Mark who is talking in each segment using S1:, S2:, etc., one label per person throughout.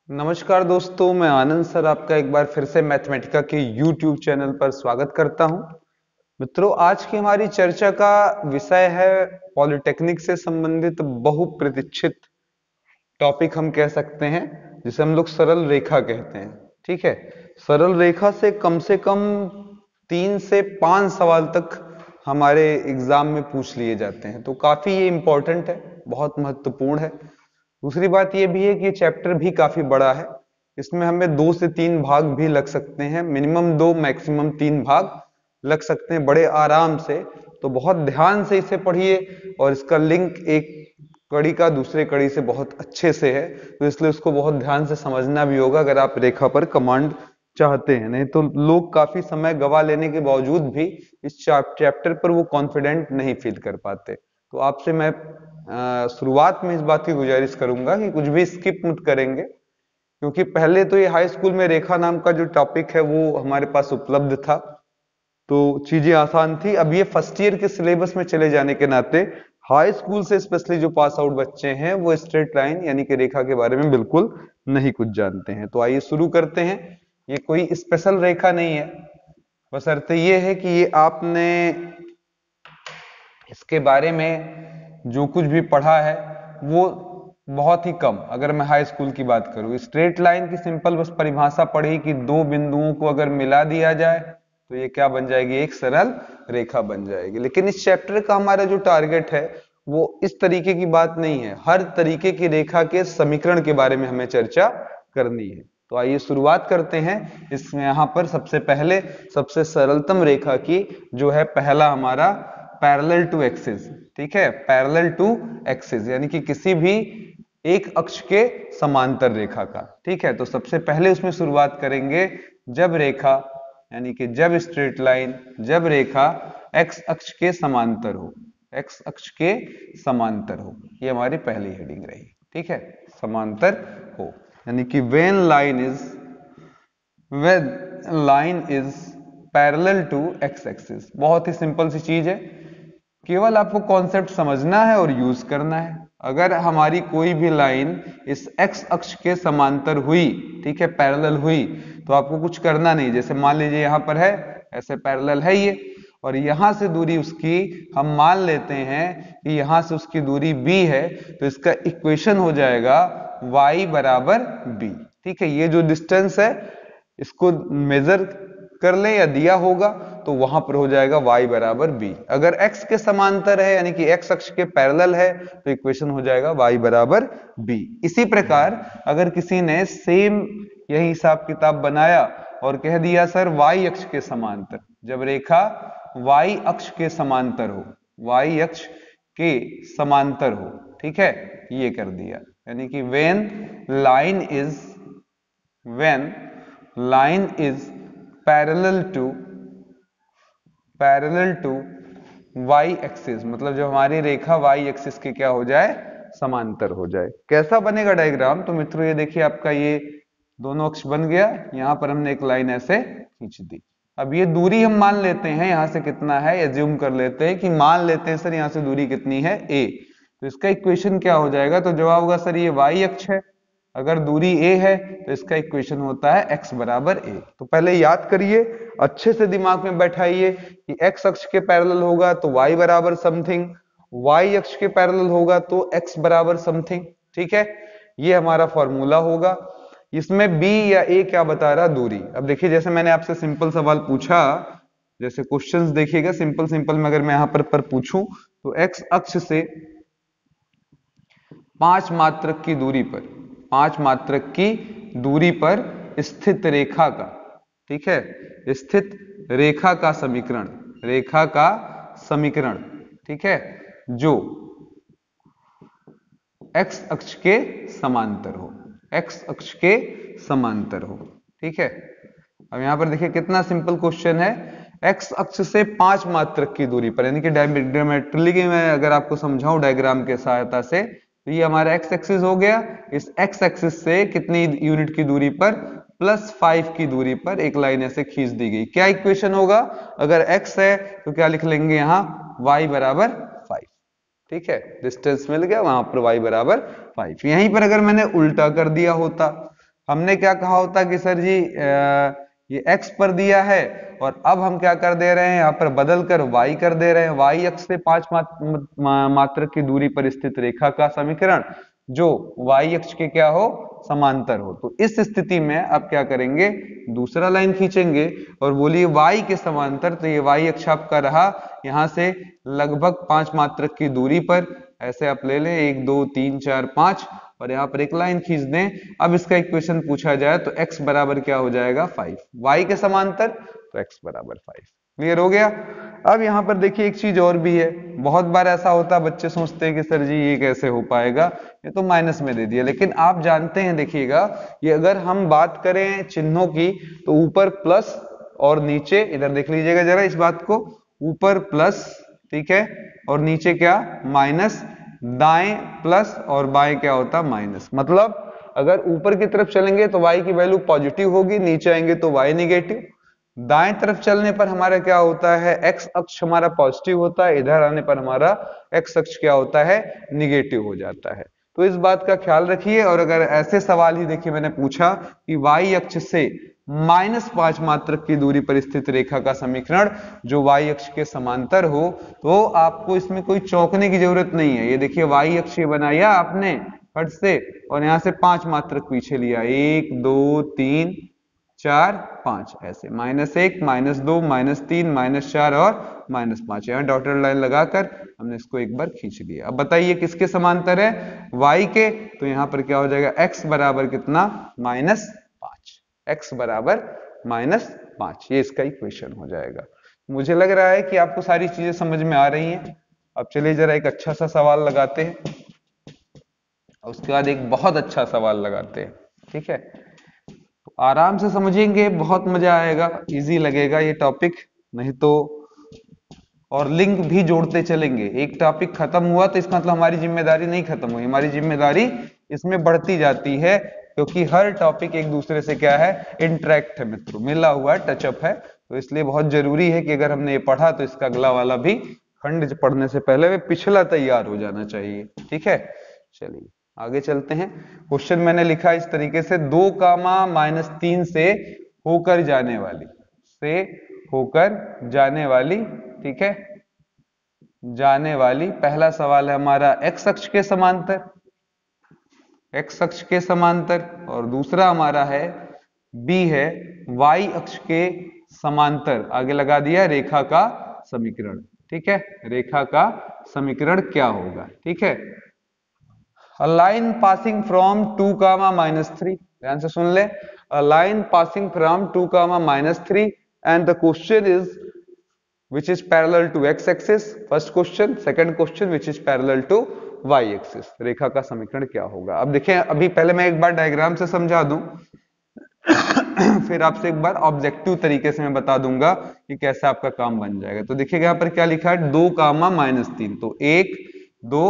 S1: नमस्कार दोस्तों, मैं आनंद सर आपका एक बार फिर से मैथमेटिका के YouTube चैनल पर स्वागत करता हूं। मित्रों, आज की हमारी चर्चा का विषय है पॉलिटेक्निक से संबंधित बहुप्रतीक्षित टॉपिक हम कह सकते हैं, जिसे हम लोग सरल रेखा कहते हैं। ठीक है, सरल रेखा से कम 3 से 5 सवाल तक हमारे एग्जाम में पूछ लिए जाते हैं, तो काफी ये इंपॉर्टेंट है, बहुत महत्वपूर्ण है। दूसरी बात ये भी है कि ये चैप्टर भी काफी बड़ा है। इसमें हमें 2 से 3 भाग भी लग सकते हैं, मिनिमम 2 मैक्सिमम 3 भाग लग सकते हैं बड़े आराम से। तो बहुत ध्यान से इसे पढ़िए, और इसका लिंक एक कड़ी का दूसरे कड़ी से बहुत अच्छे से है, तो इसलिए उसको बहुत ध्यान से समझना भी होगा अगर आप रेखा पर कमांड चाहते हैं। नहीं तो लोग काफी समय गवा लेने के बावजूद भी इस चैप्टर पर वो कॉन्फिडेंट नहीं फील कर पाते। तो आपसे मैं शुरुआत में इस बात की गुजारिश करूंगा कि कुछ भी स्किप मत करेंगे, क्योंकि पहले तो ये हाई स्कूल में रेखा नाम का जो टॉपिक है वो हमारे पास उपलब्ध था, तो चीजें आसान थी। अब ये फर्स्ट ईयर के सिलेबस में चले जाने के नाते हाई स्कूल से स्पेशली जो पास आउट बच्चे हैं वो स्ट्रेट लाइन यानी कि रेखा के बारे में बिल्कुल नहीं कुछ जानते हैं। तो आइए शुरू करते हैं। ये कोई स्पेशल रेखा नहीं है, बशर्ते ये है कि ये आपने इसके बारे में जो कुछ भी पढ़ा है वो बहुत ही कम। अगर मैं हाई स्कूल की बात करूं, स्ट्रेट लाइन की सिंपल बस परिभाषा पढ़ी कि दो बिंदुओं को अगर मिला दिया जाए तो ये क्या बन जाएगी, एक सरल रेखा बन जाएगी। लेकिन इस चैप्टर का हमारा जो टारगेट है वो इस तरीके की बात नहीं है, हर तरीके की रेखा के समीकरण के बारे में हमें चर्चा करनी है। तो आइए शुरुआत करते हैं। इसमें यहां पर सबसे पहले सबसे सरलतम रेखा की जो है पहला हमारा पैरेलल टू एक्सिस। ठीक है, पैरेलल टू एक्सिस यानी कि किसी भी एक अक्ष के समांतर रेखा का। ठीक है, तो सबसे पहले उसमें शुरुआत करेंगे जब रेखा यानी कि जब स्ट्रेट लाइन, जब रेखा एक्स अक्ष के समांतर हो, एक्स अक्ष के समांतर हो, ये हमारी पहली हेडिंग रही। ठीक है, समांतर हो यानी कि when line is parallel to x axis। बहुत ही सिंपल सी चीज है, केवल आपको कॉन्सेप्ट समझना है और यूज करना है। अगर हमारी कोई भी लाइन इस x अक्ष के समांतर हुई, ठीक है, पैरेलल हुई, तो आपको कुछ करना नहीं। जैसे मान लीजिए यहां पर है, ऐसे पैरेलल है ये, और यहां से दूरी उसकी हम मान लेते हैं कि यहां से उसकी दूरी b है, तो इसका इक्वेशन हो जाएगा y बराबर b। ठीक है, ये जो डिस्टेंस है इसको मेजर कर ले या दिया होगा तो वहां पर हो जाएगा y बराबर b। अगर x के समांतर है यानी कि x अक्ष के पैरेलल है तो इक्वेशन हो जाएगा y बराबर b। इसी प्रकार अगर किसी ने सेम यही हिसाब किताब बनाया और कह दिया सर y अक्ष के समांतर, जब रेखा y अक्ष के समांतर हो, y अक्ष के समांतर हो, ठीक है, ये कर दिया यानी कि when line is parallel to y axis, मतलब जब हमारी रेखा y एक्सिस के क्या हो जाए, समांतर हो जाए। कैसा बनेगा डायग्राम, तो मित्रों ये देखिए आपका ये दोनों अक्ष बन गया, यहां पर हमने एक लाइन ऐसे खींच दी। अब ये दूरी हम मान लेते हैं यहां से कितना है, एज्यूम कर लेते हैं कि मान लेते हैं सर यहां से दूरी कितनी है, a। तो इसका इक्वेशन क्या हो जाएगा, तो जवाब होगा सर ये y अक्ष है, अगर दूरी a है तो इसका इक्वेशन होता है x बराबर a। तो पहले याद करिए, अच्छे से दिमाग में बैठाइए कि x अक्ष के पैरेलल होगा तो y बराबर समथिंग, y अक्ष के पैरेलल होगा तो x बराबर समथिंग। ठीक है, ये हमारा फॉर्मूला होगा। इसमें b या a क्या बता रहा, दूरी। अब देखिए जैसे मैंने आपसे सिंपल सवाल पूछा, जैसे क्वेश्चंस देखिएगा सिंपल सिंपल में, अगर मैं यहां पर पूछूं तो x अक्ष से 5 मात्रक की दूरी पर, 5 मात्रक की दूरी पर स्थित रेखा का, ठीक है, स्थित रेखा का समीकरण, रेखा का समीकरण, ठीक है, जो x अक्ष के समांतर हो, x अक्ष के समांतर हो। ठीक है, अब यहां पर देखिए कितना सिंपल क्वेश्चन है, x अक्ष से 5 मात्रक की दूरी पर, यानी कि डायमेट्रिकली मैं अगर आपको समझाऊं डायग्राम के सहायता से, तो ये हमारा x एक्सिस हो गया, इस x एक्सिस से कितनी यूनिट की दूरी पर, +5 की दूरी पर एक लाइन ऐसे खींच दी गई। क्या इक्वेशन होगा, अगर x है तो क्या लिख लेंगे यहां, y बराबर 5। ठीक है, डिस्टेंस मिल गया, वहां पर y बराबर 5। यहीं पर अगर मैंने उल्टा कर दिया होता हमने क्या कहा होता कि सर जी ये x पर दिया है और अब हम क्या कर दे रहे हैं, यहाँ पर बदल कर y कर दे रहे हैं। y अक्ष से 5 मात्रक की दूरी पर स्थित रेखा का समीकरण जो y अक्ष के क्या हो, समांतर हो। तो इस स्थिति में अब क्या करेंगे, दूसरा लाइन खींचेंगे और बोलिए y के समांतर। तो ये y अक्ष आपका रहा यहाँ से लगभग 5 मात्रक की दूरी पर, ऐसे आप ले लें 1 2 3 4 5 और यहाँ पर एक लाइन खींच दें। अब इसका इक्वेशन पूछा जाए तो x बराबर क्या हो जाएगा 5, y के समांतर, तो x बराबर 5। क्लियर हो गया। अब यहाँ पर देखिए एक चीज और भी है, बहुत बार ऐसा होता है बच्चे सोचते हैं कि सर जी ये कैसे हो पाएगा, ये तो माइनस में दे दिया। लेकिन आप जानते हैं, देखिएगा ये अगर हम बात करें चिन्हों की तो ऊपर प्लस और नीचे, इधर देख लीजिएगा जरा इस बात को, ऊपर प्लस, ठीक है, और नीचे क्या, माइनस। दाएं प्लस और बाएं क्या होता, माइनस। मतलब अगर ऊपर की तरफ चलेंगे तो y की वैल्यू पॉजिटिव होगी, नीचे आएंगे तो y निगेटिव। दाएं तरफ चलने पर हमारा क्या होता है, x अक्ष हमारा पॉजिटिव होता है, इधर आने पर हमारा x अक्ष क्या होता है, निगेटिव हो जाता है। तो इस बात का ख्याल रखिए। और अगर ऐसे सवाल ही देखिए मैंने पूछा कि y अक्ष से -5 मात्रक की दूरी पर स्थित रेखा का समीकरण जो y अक्ष के समांतर हो, तो आपको इसमें कोई चौंकने की जरूरत नहीं है। ये देखिए y अक्ष बनाया आपने फट से और यहां से 5 मात्रक पीछे लिया, 1 2 3 4 5, ऐसे -1 -2 -3 -4 और -5। यहाँ डॉटेड लाइन लगाकर हमने इसको एक बार खींच लिया। अब बताइए किसके समांतर है, y के। तो यहाँ पर क्या हो जाएगा, x बराबर कितना, -5, x बराबर -5, ये इसका इक्वेशन हो जाएगा। मुझे लग रहा है कि आपको सारी चीजें समझ में आ रही हैं। अब चलिए जरा एक अच्छा सा सवाल लगाते हैं, उसके बाद एक बहुत अच्छा सवाल लगाते हैं, ठीक है। तो आराम से समझेंगे, बहुत मजा आएगा, इजी लगेगा ये टॉपिक। नहीं तो और लिंक भी जोड़ते चलेंगे, एक टॉपिक खत्म हुआ तो इसका मतलब हमारी जिम्मेदारी नहीं खत्म हुई, हमारी जिम्मेदारी इसमें बढ़ती जाती है, क्योंकि हर टॉपिक एक दूसरे से क्या है, इंटरेक्ट है मित्रों, मिला हुआ है, टचअप है। तो इसलिए बहुत जरूरी है कि अगर हमने ये पढ़ा तो इसका अगला वाला भी खंड पढ़ने से पहले वे पिछला तैयार हो जाना चाहिए, ठीक है। चलिए आगे चलते हैं। क्वेश्चन मैंने लिखा इस तरीके से, 2, -3 से होकर जाने वाली, ठीक है, जाने वाली। पहला सवाल है हमारा x अक्ष के समांतर, x अक्ष के समांतर, और दूसरा हमारा है b है y अक्ष के समांतर। आगे लगा दिया रेखा का समीकरण, ठीक है, रेखा का समीकरण क्या होगा, ठीक है। A line passing from 2, -3, ध्यान से सुन ले, a line passing from 2, -3 and the question is which is parallel to x axis, first question, second question which is parallel to y axis, रेखा का समीकरण क्या होगा। अब देखें, अभी पहले मैं एक बार डायग्राम से समझा दूं फिर आपसे एक बार ऑब्जेक्टिव तरीके से मैं बता दूंगा कि कैसे आपका काम बन जाएगा। तो देखिएगा यहाँ पर क्या लिखा है, 2, -3, तो 1 2।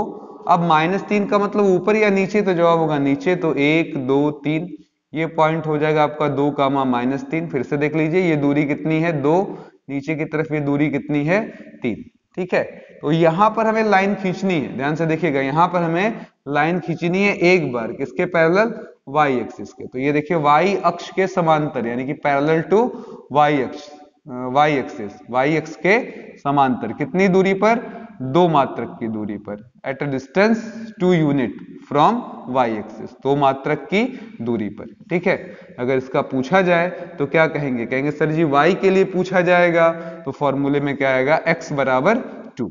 S1: अब -3 का मतलब ऊपर या नीचे, तो जवाब होगा नीचे, तो 1 2 3, ये पॉइंट हो जाएगा आपका 2, -3। फिर से देख लीजिए ये दूरी कितनी है, 2, नीचे की तरफ ये दूरी कितनी है, 3, ठीक है। तो यहां पर हमें लाइन खींचनी है, ध्यान से देखिएगा, यहां पर हमें लाइन खींचनी है एक बार, किसके पैरेलल, y एक्सिस के। तो ये देखिए y अक्ष के समांतर, यानी कि पैरेलल टू y अक्ष, y एक्सिस, y अक्ष के समांतर, कितनी दूरी पर, 2 मात्रक की दूरी पर, at a distance 2 unit from y axis, 2 मात्रक की दूरी पर, ठीक है। अगर इसका पूछा जाए तो क्या कहेंगे, कहेंगे सर जी y के लिए पूछा जाएगा तो फॉर्मूले में क्या आएगा, x बराबर 2,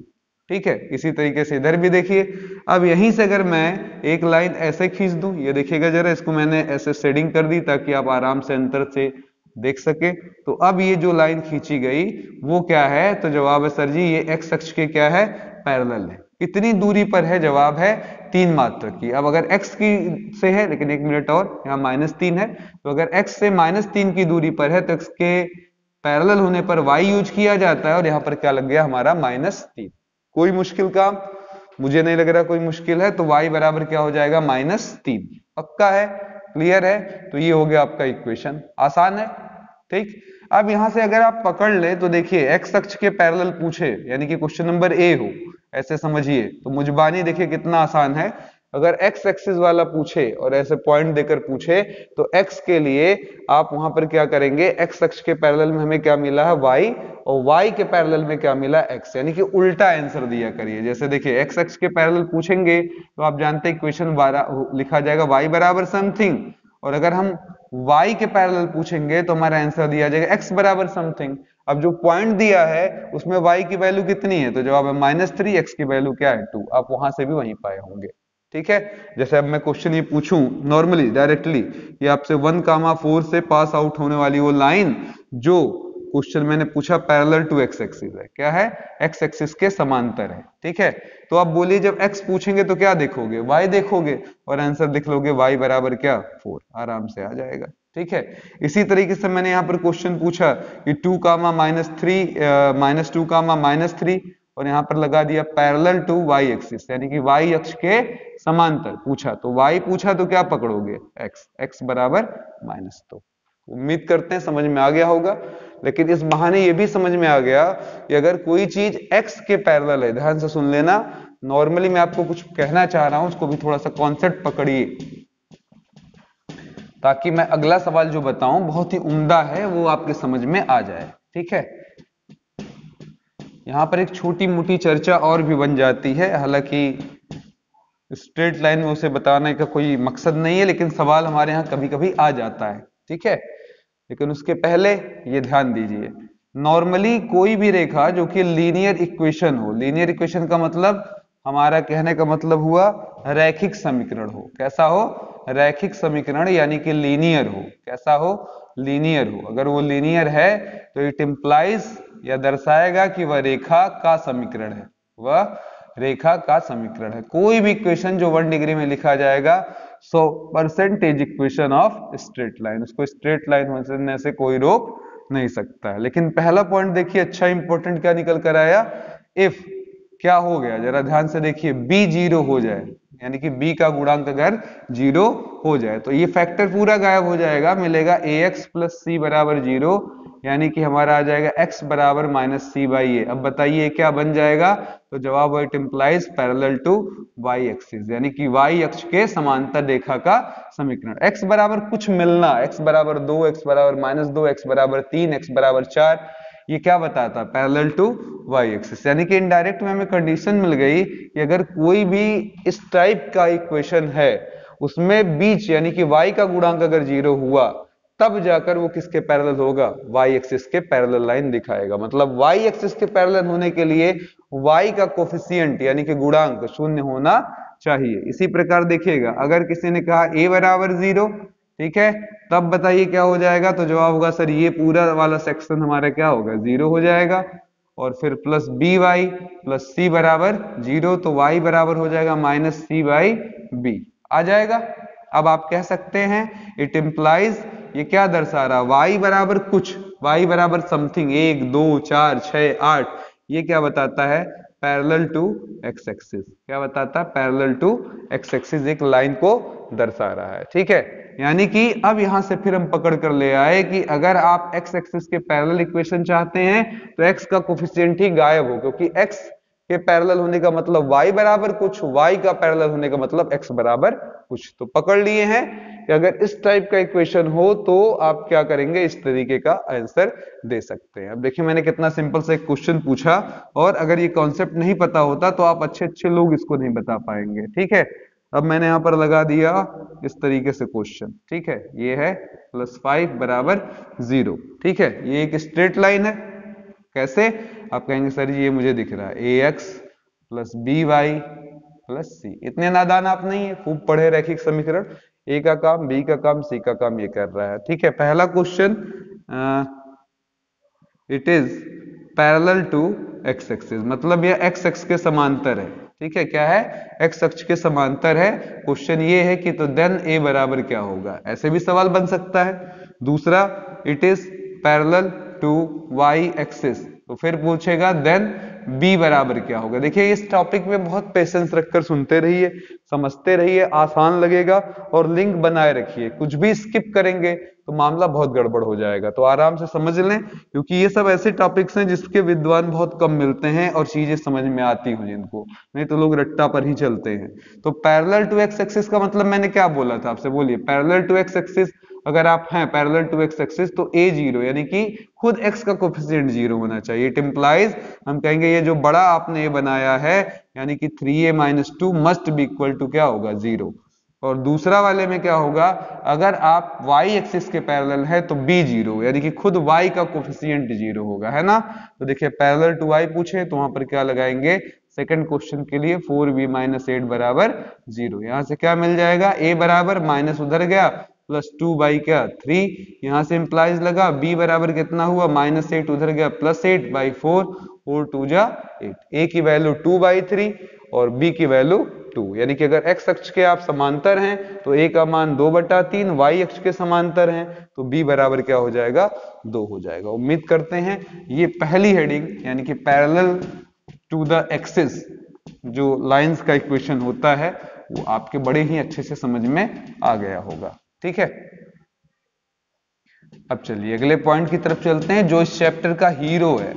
S1: ठीक है। इसी तरीके से इधर भी देखिए। अब यहीं से अगर मैं एक लाइन ऐसे खींच दूं, ये देखिएगा जरा, इसको मैंने ऐसे शेडिंग कर दी ताकि आप आराम से अंतर से देख सके। तो अब ये जो लाइन खींची गई वो क्या है, तो जवाब है सर जी ये x अक्ष के क्या है, पैरेलल है। कितनी दूरी पर है, जवाब है 3 मात्रक की। अब अगर x की से है, लेकिन एक मिनट और, यहाँ -3 है, तो अगर x से -3 की दूरी पर है तो x के पैरेलल होने पर y यूज किया जाता है, और यहाँ पर क्या लग गया हमारा -3। कोई मुश्किल काम मुझे नहीं लग रहा, कोई मुश्किल है, तो y बराबर क्या हो जाएगा, -3, पक्का है, क्लियर है। तो ये हो गया आपका इक्वेशन, आसान है, ठीक। अब यहां से अगर आप पकड़ ले तो देखिए x अक्ष के पैरेलल पूछे, यानी कि क्वेश्चन नंबर ए हो, ऐसे समझिए, तो मुजबानी देखिए कितना आसान है। अगर x एक्सिस वाला पूछे और ऐसे पॉइंट देकर पूछे तो x के लिए आप वहां पर क्या करेंगे, x अक्ष के पैरेलल में हमें क्या मिला है y, और y के पैरेलल में क्या मिला x, यानी कि उल्टा आंसर दिया करिए। जैसे देखिए x अक्ष के पैरेलल पूछेंगे तो आप जानते हैं इक्वेशन लिखा जाएगा y बराबर समथिंग, और अगर हम y के पैरेलल पूछेंगे तो हमारा आंसर दिया जाएगा x बराबर समथिंग। अब जो पॉइंट दिया है उसमें y की वैल्यू कितनी है, तो जवाब है -3, x की वैल्यू क्या है 2। आप वहां से भी वहीं पाए होंगे, ठीक है। जैसे अब मैं क्वेश्चन ये पूछूं नॉर्मली डायरेक्टली, ये आपसे 1,4 से पास आउट होने वाली वो लाइन जो क्वेश्चन मैंने पूछा पैरेलल टू x एक्सिस है, क्या है, x एक्सिस के समांतर है, ठीक है। तो आप बोलिए जब x पूछेंगे तो क्या देखोगे, y देखोगे, और आंसर देख लोगे y बराबर क्या 4, आराम से आ जाएगा, ठीक है। इसी तरीके से मैंने यहाँ पर क्वेश्चन पूछा कि 2, -2, और यहाँ पर लगा दिया पैरेलल टू y एक्सिस, यानी कि y अक्ष के समांतर पूछा, तो y पूछा तो क्या पकड़ोगे, x बराबर -2। उम्मीद करते हैं समझ में आ गया होगा। लेकिन इस बहाने ये भी समझ में आ गया कि अगर कोई चीज x के पैरेलल है, ध्यान से सुन लेना, नॉर्मली मैं आपको कुछ कहना चाह रहा हूं, उसको भी थोड़ा सा कॉन्सेप्ट पकड़िए ताकि मैं अगला सवाल जो बताऊं बहुत ही उम्दा है वो आपके समझ में आ जाए, ठीक है। यहां पर एक छोटी मोटी चर्चा और भी बन जाती है, हालांकि स्ट्रेट लाइन में उसे बताने का कोई मकसद नहीं है, लेकिन सवाल हमारे यहाँ कभी कभी आ जाता है, ठीक है। लेकिन उसके पहले ये ध्यान दीजिए, नॉर्मली कोई भी रेखा जो कि लीनियर इक्वेशन हो, लीनियर इक्वेशन का मतलब, हमारा कहने का मतलब हुआ रैखिक समीकरण हो, कैसा हो, रैखिक समीकरण, यानी कि लीनियर हो, कैसा हो, लीनियर हो। अगर वो लीनियर है तो इट इंप्लाइज या दर्शाएगा कि वह रेखा का समीकरण है, वह रेखा का समीकरण है। कोई भी इक्वेशन जो 1 डिग्री में लिखा जाएगा, so percentage equation of straight line, उसको स्ट्रेट लाइन होने से कोई रोक नहीं सकता है। लेकिन पहला पॉइंट देखिए, अच्छा इंपॉर्टेंट क्या निकल कर आया, इफ क्या हो गया, जरा ध्यान से देखिए, b 0 हो जाए, यानी कि b का गुणांक अगर 0 हो जाए तो ये फैक्टर पूरा गायब हो जाएगा, मिलेगा ax + c बराबर 0, यानी कि हमारा आ जाएगा x बराबर -c/a। अब बताइए क्या बन जाएगा, तो जवाब it implies parallel to y axis, यानी कि y अक्ष के समांतर रेखा का समीकरण। x बराबर कुछ मिलना, x बराबर 2, x बराबर -2, x बराबर 3, x बराबर 4, ये क्या बताता है, पैरेलल टू y एक्सिस, यानी कि इनडायरेक्ट में हमें कंडीशन मिल गई कि अगर कोई भी इस टाइप का इक्वेशन है, उसमें बीच यानी कि y का गुणांक अगर 0 हुआ, तब जाकर वो किसके पैरेलल होगा, y एक्सिस के पैरेलल लाइन दिखाएगा। मतलब y एक्सिस के पैरेलल होने के लिए y का कोफिशिएंट यानी कि गुणांक 0 होना चाहिए। इसी प्रकार देखिएगा, अगर किसी ने कहा a बराबर 0, ठीक है, तब बताइए क्या हो जाएगा, तो जवाब होगा सर ये पूरा वाला सेक्शन हमारा क्या होगा, 0 हो जाएगा, और फिर प्लस by प्लस c बराबर 0, तो y बराबर हो जाएगा -c/b, आ जाएगा। अब आप कह सकते हैं इट इंप्लाइज, ये क्या दर्शा रहा, y बराबर कुछ, y बराबर समथिंग, 1, 2, 4, 6, 8, ये क्या बताता है, पैरेलल टू x एक्सिस, क्या बताता है, पैरेलल टू x एक्सिस, एक लाइन को दर्शा रहा है, ठीक है। यानी कि अब यहां से फिर हम पकड़ कर ले आए कि अगर आप x एक्सिस के पैरेलल इक्वेशन चाहते हैं तो x का कोफिशिएंट ही गायब हो, क्योंकि x के पैरेलल होने का मतलब y बराबर कुछ, y का पैरेलल होने का मतलब x बराबर कुछ। तो पकड़ लिए हैं कि अगर इस टाइप का इक्वेशन हो तो आप क्या करेंगे, इस तरीके का आंसर दे सकते हैं। अब देखिए मैंने कितना सिंपल सा एक क्वेश्चन पूछा, और अगर ये कॉन्सेप्ट नहीं पता होता तो आप अच्छे लोग इसको नहीं बता पाएंगे, ठीक है। अब मैंने यहां पर लगा दिया इस तरीके से क्वेश्चन, ठीक है, ये है +5 बराबर 0, ठीक है, ये एक स्ट्रेट लाइन है। कैसे, आप कहेंगे सर ये मुझे दिख रहा है ax + by + c। इतने नादान आप नहीं है, खूब पढ़े रैखिक समीकरण, a का काम, b का काम, c का काम ये कर रहा है, ठीक है। पहला question, it is parallel to x axis, मतलब ये x अक्ष के समांतर है, ठीक है, क्या है, x अक्ष के समांतर है। क्वेश्चन ये है कि तो देन a बराबर क्या होगा, ऐसे भी सवाल बन सकता है। दूसरा, it is parallel to y axis, तो फिर पूछेगा देन b बराबर क्या होगा। देखिए इस टॉपिक में बहुत पेशेंस रखकर सुनते रहिए, समझते रहिए, आसान लगेगा और लिंक बनाए रखिए। कुछ भी स्किप करेंगे तो मामला बहुत गड़बड़ हो जाएगा, तो आराम से समझ लें, क्योंकि ये सब ऐसे टॉपिक्स हैं जिसके विद्वान बहुत कम मिलते हैं और चीजें समझ में आती हो जिनको, नहीं तो लोग रट्टा पर ही चलते हैं। तो पैरेलल टू एक्स एक्सिस का मतलब मैंने क्या बोला था आपसे, बोलिए। पैरेलल टू एक्स एक्सिस अगर आप हैं पैरेलल टू एक्स एक्सिस तो a जीरो, यानी कि खुद x का कोफिशिएंट जीरो होना चाहिए। इट इंप्लाइज, हम कहेंगे ये जो बड़ा आपने ये बनाया है यानी कि 3a minus two must be equal to क्या होगा, जीरो। और दूसरा वाले में क्या होगा, अगर आप y एक्सिस के पैरेलल है तो b जीरो, यानी कि खुद y का कोफिशिएंट जीरो होगा, है ना। तो देखिए पैरेलल टू y पूछे तो वहां पर क्या लगाएंगे, सेकंड क्वेश्चन के लिए 4b माइनस 8 बराबर जीरो। यहां से क्या मिल जाएगा, a बराबर माइनस उधर गया प्लस 2 बाई क्या 3, यहां से इंप्लाइज लगा b बराबर कितना हुआ, माइनस 8 उधर गया प्लस 8 बाई 4, 4 2 जा 8। a की वैल्यू 2 बाई 3 और b की वैल्यू 2, यानी कि अगर x अक्ष के आप समांतर हैं तो a का मान 2/3, y अक्ष के समांतर हैं तो b बराबर क्या हो जाएगा, 2 हो जाएगा। उम्मीद करते हैं ये पहली हेडिंग यानी कि पैरेलल टू द एक्सिस जो लाइंस का इक्वेशन होता है वो आपके बड़े ही अच्छे से समझ में आ गया होगा, ठीक है। अब चलिए अगले पॉइंट की तरफ चलते हैं, जो इस चैप्टर का हीरो है,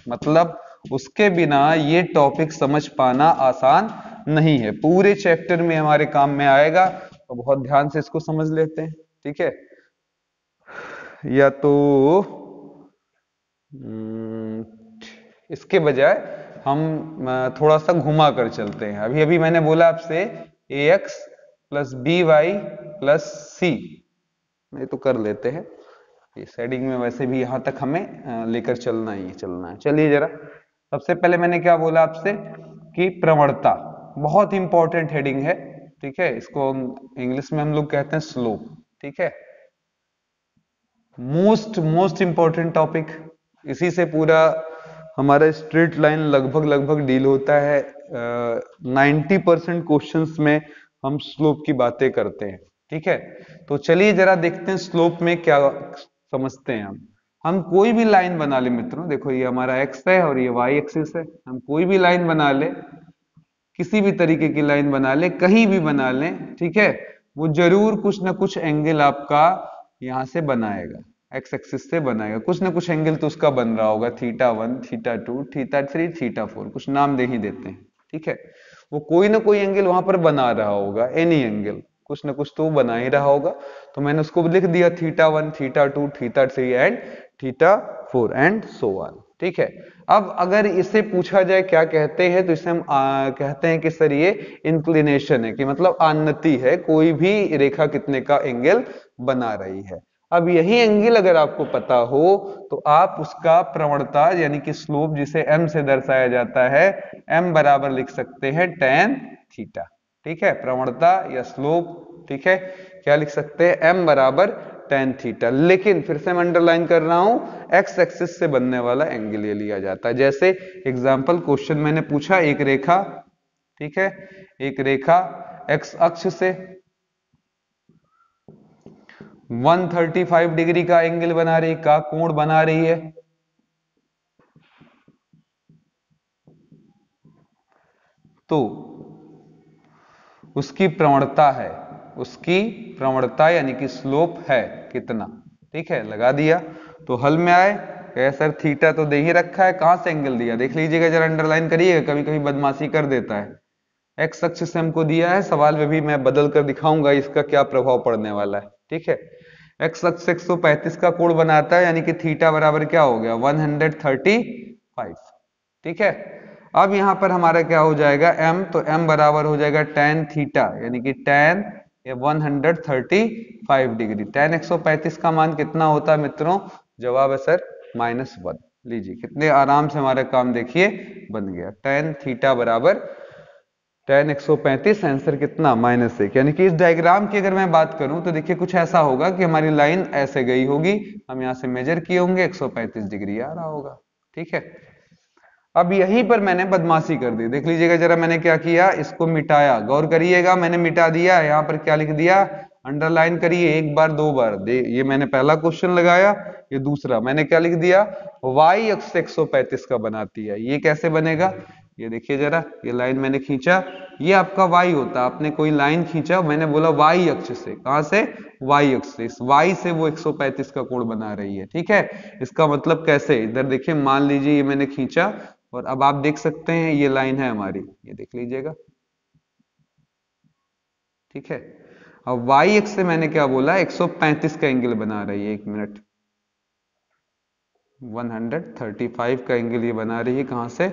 S1: मतलब उसके बिना ये टॉपिक समझ पाना आसान नहीं है। पूरे चैप्टर में हमारे काम में आएगा, तो बहुत ध्यान से इसको समझ लेते हैं, ठीक है। या तो इसके बजाय हम थोड़ा सा घुमा कर चलते हैं। अभी अभी मैंने बोला आपसे ax plus B Y plus C, नहीं तो कर लेते हैं, इस हेडिंग में वैसे भी यहां तक हमें लेकर चलना ही चलना है। चलिए जरा, सबसे पहले मैंने क्या बोला आपसे कि प्रवणता बहुत इंपॉर्टेंट हेडिंग है, ठीक है। इसको इंग्लिश में हम लोग कहते हैं स्लोप, ठीक है। मोस्ट इंपॉर्टेंट टॉपिक, इसी से पूरा हमारा स्ट्रेट लाइन लगभग डील होता है। 90% क्वेश्चंस में हम स्लोप की बातें करते हैं, ठीक है। तो चलिए जरा देखते हैं स्लोप में क्या समझते हैं हम कोई भी लाइन बना ले मित्रों, देखो ये हमारा एक्स है और ये वाई एक्सिस है, हम कोई भी लाइन बना ले, किसी भी तरीके की लाइन बना ले, कहीं भी बना लें, ठीक है, वो जरूर कुछ ना कुछ एंगल आपका यहां से बनाएगा, एक्स एक्सिस से बनाएगा, कुछ ना कुछ एंगल तो उसका बन रहा होगा, θ1 θ2 θ3 θ4, कुछ नाम दे ही देते हैं, ठीक है। वो कोई ना कोई एंगल वहां पर बना रहा होगा, एनी एंगल कुछ ना कुछ तो बना ही रहा होगा। तो मैंने उसको लिख दिया θ1 θ2 θ3 एंड θ4 एंड सो ऑन, ठीक है। अब अगर इसे पूछा जाए क्या कहते हैं, तो इसे हम कहते हैं कि सर ये इंक्लिनेशन है, कि मतलब आन्नति है, कोई भी रेखा कितने का एंगल बना रही है। अब यही एंगल अगर आपको पता हो तो आप उसका प्रवणता यानी कि स्लोप जिसे m से दर्शाया जाता है, m बराबर लिख सकते हैं tan थीटा, ठीक है। प्रवणता या स्लोप, ठीक है, क्या लिख सकते हैं, m बराबर tan थीटा। लेकिन फिर से मैं अंडरलाइन कर रहा हूं, x एक्सिस से बनने वाला एंगल ये लिया जाता है। जैसे एग्जांपल क्वेश्चन मैंने पूछा, एक रेखा, ठीक है, एक रेखा x अक्ष से 135 डिग्री का एंगल बना रही, का कोण बना रही है, तो उसकी प्रवणता है, उसकी प्रवणता यानी कि स्लोप है कितना, ठीक है, लगा दिया। तो हल में आए कहे सर थीटा तो दे ही रखा है, कहां से एंगल दिया, देख लीजिएगा जरा, अंडरलाइन करिएगा, कभी कभी बदमाशी कर देता है। एक्स अक्ष से हमको दिया है, सवाल में भी मैं बदल कर दिखाऊंगा इसका क्या प्रभाव पड़ने वाला है, ठीक है। एक्स अक्ष 135 का कोण बनाता है, यानी कि थीटा बराबर क्या हो गया, 135, ठीक है। अब यहां पर हमारा क्या हो जाएगा m, तो m बराबर हो जाएगा tan थीटा, यानी कि tan 135 डिग्री। tan 135 का मान कितना होता है मित्रों, जवाब है सर -1। लीजिए कितने आराम से हमारा काम देखिए बन गया, tan थीटा बराबर tan 135, आंसर कितना -1। यानी कि इस डायग्राम की अगर मैं बात करूं तो देखिए कुछ ऐसा होगा कि हमारी लाइन ऐसे गई होगी, हम यहां से मेजर किए होंगे, 135 डिग्री आ रहा होगा, ठीक है। अब यहीं पर मैंने बदमाशी कर दी, देख लीजिएगा जरा मैंने क्या किया, इसको मिटाया, गौर करिएगा, मैंने मिटा दिया, यहां पर क्या लिख दिया अंडरलाइन करिए एक बार दो बार दे। ये मैंने पहला क्वेश्चन लगाया, ये दूसरा मैंने क्या लिख दिया, वाई अक्ष 135 का बनाती है। ये कैसे बनेगा, ये देखिए जरा, ये लाइन मैंने खींचा, ये आपका वाई होता, आपने कोई लाइन खींचा, मैंने बोला वाई अक्ष से, कहां से, वाई अक्ष से, इस वाई से वो 135 का कोण बना रही है। ठीक है, इसका मतलब कैसे, इधर देखिए, मान लीजिए ये मैंने खींचा और अब आप देख सकते हैं ये लाइन है हमारी, ये देख लीजिएगा। ठीक है, अब वाई एक्स से मैंने क्या बोला, 135 का एंगल बना रही है, एक मिनट, 135 का एंगल ये बना रही है, कहां से,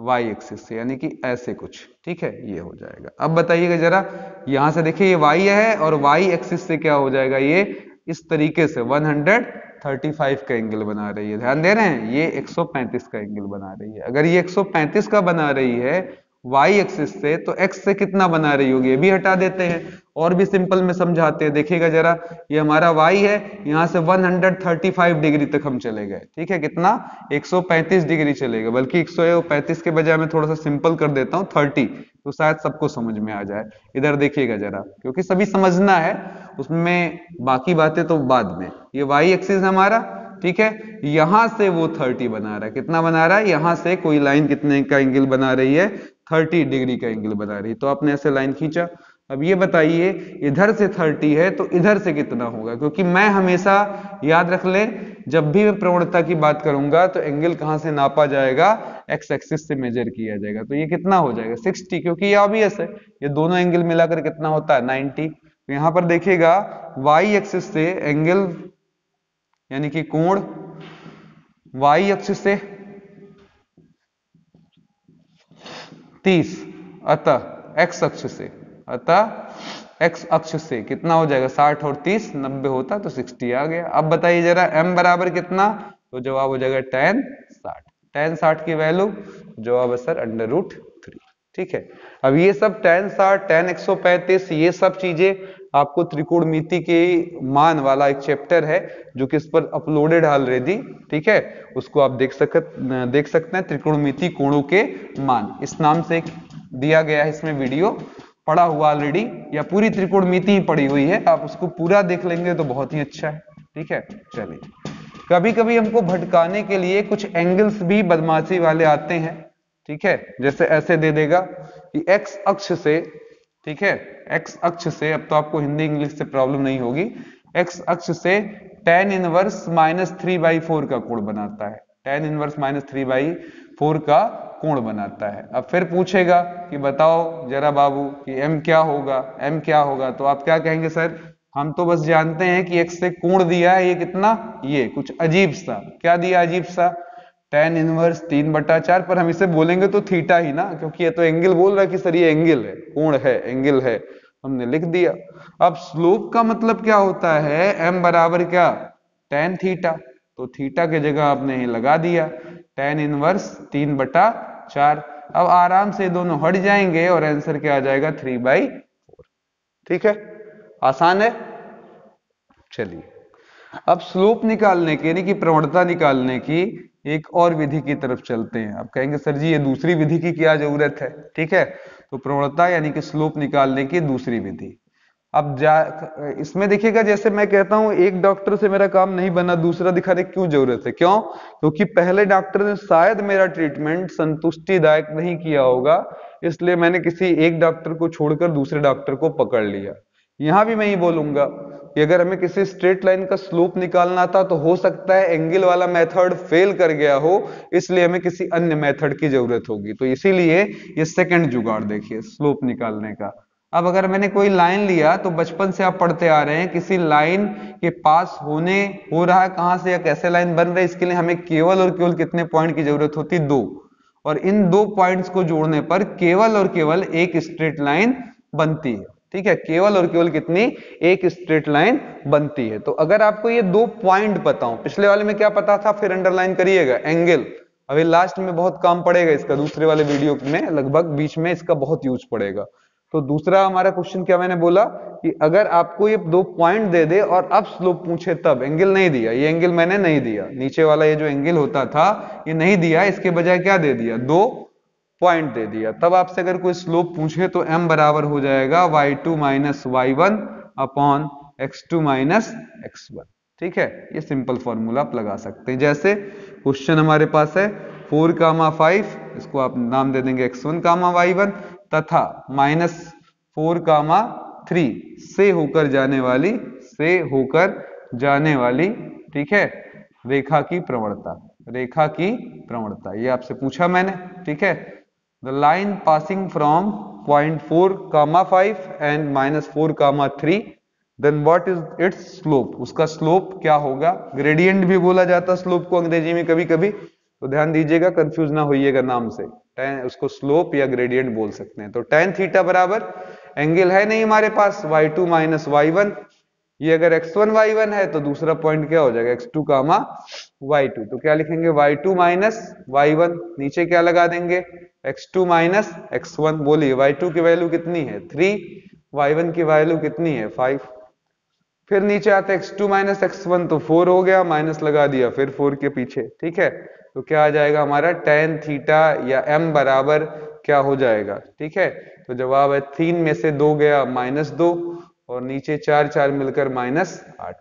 S1: वाई एक्सिस से, यानी कि ऐसे कुछ। ठीक है, ये हो जाएगा। अब बताइएगा जरा, यहां से देखिए ये वाई है और वाई एक्सिस से क्या हो जाएगा, ये इस तरीके से 135 का एंगल बना रही है। ध्यान दे रहे हैं, ये 135 का एंगल बना रही है। अगर ये 135 का बना रही है वाई एक्सिस से, तो एक्स से कितना बना रही होगी, ये भी हटा देते हैं और भी सिंपल में समझाते हैं। देखिएगा जरा, ये हमारा वाई है, यहां से 135 डिग्री तक हम चले गए। ठीक है, कितना, 135 डिग्री चले गए, बल्कि 135 के बजाय मैं थोड़ा सा सिंपल कर देता हूँ 30, तो शायद सबको समझ में आ जाए। इधर देखिएगा जरा, क्योंकि सभी समझना है, उसमें बाकी बातें तो बाद में। ये वाई एक्सिस हमारा, ठीक है, यहां से वो 30 बना रहा है, कितना बना रहा है, यहां से कोई लाइन कितने का एंगल बना रही है, 30 डिग्री का एंगल बना रही है। तो आपने ऐसे लाइन खींचा। अब ये बताइए, इधर से 30 है तो इधर से कितना होगा, क्योंकि मैं हमेशा याद रख ले, जब भी मैं प्रवणता की बात करूंगा तो एंगल कहां से नापा जाएगा, एक्स एक्सिस से मेजर किया जाएगा। तो ये कितना हो जाएगा, 60, क्योंकि ये ऑब्वियस है, ये दोनों एंगल मिलाकर कितना होता है, 90। तो यहां पर देखिएगा, वाई एक्सिस से एंगल यानी कि कोण वाई अक्ष से 30, अतः एक्स अक्ष से, अतः एक्स अक्ष से कितना हो जाएगा, 60 और 30 90 होता तो 60 आ गया। अब बताइए जरा, m बराबर कितना, तो जवाब हो जाएगा tan 60। tan 60 की वैल्यू, जवाब है सर √3। ठीक है, अब ये सब tan 60, tan 135, ये सब चीजें आपको त्रिकोणमिति के मान वाला एक चैप्टर है जो कि इस पर अपलोडेड ऑलरेडी। ठीक है, उसको आप देख सकते हैं, त्रिकोणमिति कोणों के मान, इस नाम से दिया गया है, इसमें वीडियो पढ़ा हुआ ऑलरेडी, या पूरी त्रिकोणमिति ही पड़ी हुई है, आप उसको पूरा देख लेंगे तो बहुत ही अच्छा है। ठीक है, चलिए, कभी कभी हमको भटकाने के लिए कुछ एंगल्स भी बदमाशी वाले आते हैं। ठीक है, जैसे ऐसे दे देगा कि एक्स अक्ष से, ठीक है, एक्स अक्ष से, अब तो आपको हिंदी इंग्लिश से प्रॉब्लम नहीं होगी, एक्स अक्ष से tan इनवर्स -3/4 का कोण बनाता है, tan इनवर्स -3/4 का कोण बनाता है। अब फिर पूछेगा कि बताओ जरा बाबू कि m क्या होगा, m क्या होगा, तो आप क्या कहेंगे, सर हम तो बस जानते हैं कि x से कोण दिया है, ये कितना, ये कुछ अजीब सा, क्या दिया अजीब सा, tan इनवर्स 3/4, पर हम इसे बोलेंगे तो थीटा ही ना, क्योंकि ये तो एंगल बोल रहा है कि सर ये एंगल है, कोण है, एंगल है, हमने लिख दिया। अब स्लोप का मतलब क्या होता है, m बराबर क्या, tan थीटा, तो थीटा की जगह आपने ही लगा दिया tan इनवर्स 3/4। अब आराम से दोनों हट जाएंगे और आंसर क्या आ जाएगा, 3/4। ठीक है, आसान है। चलिए, अब स्लोप निकालने की, यानी कि प्रवणता निकालने की एक और विधि की तरफ चलते हैं। आप कहेंगे सर जी ये दूसरी विधि की क्या जरूरत है। ठीक है, तो प्रवणता यानी कि स्लोप निकालने की दूसरी विधि। अब इसमें देखिएगा, जैसे मैं कहता हूं एक डॉक्टर से मेरा काम नहीं बना, दूसरा दिखाने की क्यों जरूरत है, क्यों, क्योंकि पहले डॉक्टर ने शायद मेरा ट्रीटमेंट संतुष्टिदायक नहीं किया होगा, इसलिए मैंने किसी एक डॉक्टर को छोड़कर दूसरे डॉक्टर को पकड़ लिया। यहां भी मैं ही बोलूंगा कि अगर हमें किसी स्ट्रेट लाइन का स्लोप निकालना था तो हो सकता है एंगल वाला मेथड फेल कर गया हो, इसलिए हमें किसी अन्य मेथड की जरूरत होगी। तो इसीलिए ये सेकंड जुगाड़ देखिए स्लोप निकालने का। अब अगर मैंने कोई लाइन लिया, तो बचपन से आप पढ़ते आ रहे हैं, किसी लाइन के पास हो रहा है, कहां से या कैसे लाइन बन रही है, इसके लिए हमें केवल और केवल कितने पॉइंट की जरूरत होती, 2, और इन 2 पॉइंट्स को जोड़ने पर केवल और केवल एक स्ट्रेट लाइन बनती है। ठीक है, केवल और केवल कितनी, एक स्ट्रेट लाइन बनती है। तो अगर आपको ये 2 पॉइंट पता हो, पिछले वाले में क्या पता था, फिर अंडरलाइन करिएगा, एंगल, अभी लास्ट में बहुत काम पड़ेगा इसका, दूसरे वाले वीडियो में लगभग बीच में इसका बहुत यूज पड़ेगा। तो दूसरा हमारा क्वेश्चन क्या मैंने बोला कि अगर आपको ये 2 पॉइंट दे दे और अब स्लोप पूछे, तब एंगल नहीं दिया, ये एंगल मैंने नहीं दिया, नीचे वाला ये जो एंगल होता था ये नहीं दिया, इसके बजाय क्या दे दिया, 2 पॉइंट दे दिया, तब आपसे अगर कोई स्लोप पूछे तो m बराबर हो जाएगा y2 - y1 upon x2 minus x1। ठीक है, ये सिंपल फॉर्मूला आप लगा सकते हैं। जैसे क्वेश्चन हमारे पास है 4,5, इसको आप नाम दे देंगे x1, y1 तथा -4,3 से होकर जाने वाली ठीक है रेखा की प्रवणता, ये आपसे पूछा मैंने। ठीक है, the line passing from point 4,5 and -4,3, then what is its slope, उसका स्लोप क्या होगा। ग्रेडियंट भी बोला जाता है स्लोप को अंग्रेजी में कभी कभी, तो ध्यान दीजिएगा, कंफ्यूज ना होइएगा नाम से। उसको स्लोप या ग्रेडियंट बोल सकते हैं। तो tan थीटा बराबर, एंगल है नहीं हमारे पास, y2 माइनस y1, ये अगर x1 y1 है तो दूसरा पॉइंट क्या हो जाएगा, x2 y2। तो क्या लिखेंगे, y2 माइनस y1, नीचे क्या लगा देंगे, x2 माइनस x1। बोलिए y2 की वैल्यू कितनी है 3, y1 की वैल्यू कितनी है 5। फिर नीचे आते x2 माइनस x1 तो 4 हो गया, माइनस लगा दिया फिर 4 के पीछे। ठीक है, तो क्या आ जाएगा हमारा tan थीटा या m बराबर क्या हो जाएगा। ठीक है, तो जवाब है 3 में से 2 गया -2 और नीचे 4 4 मिलकर -8।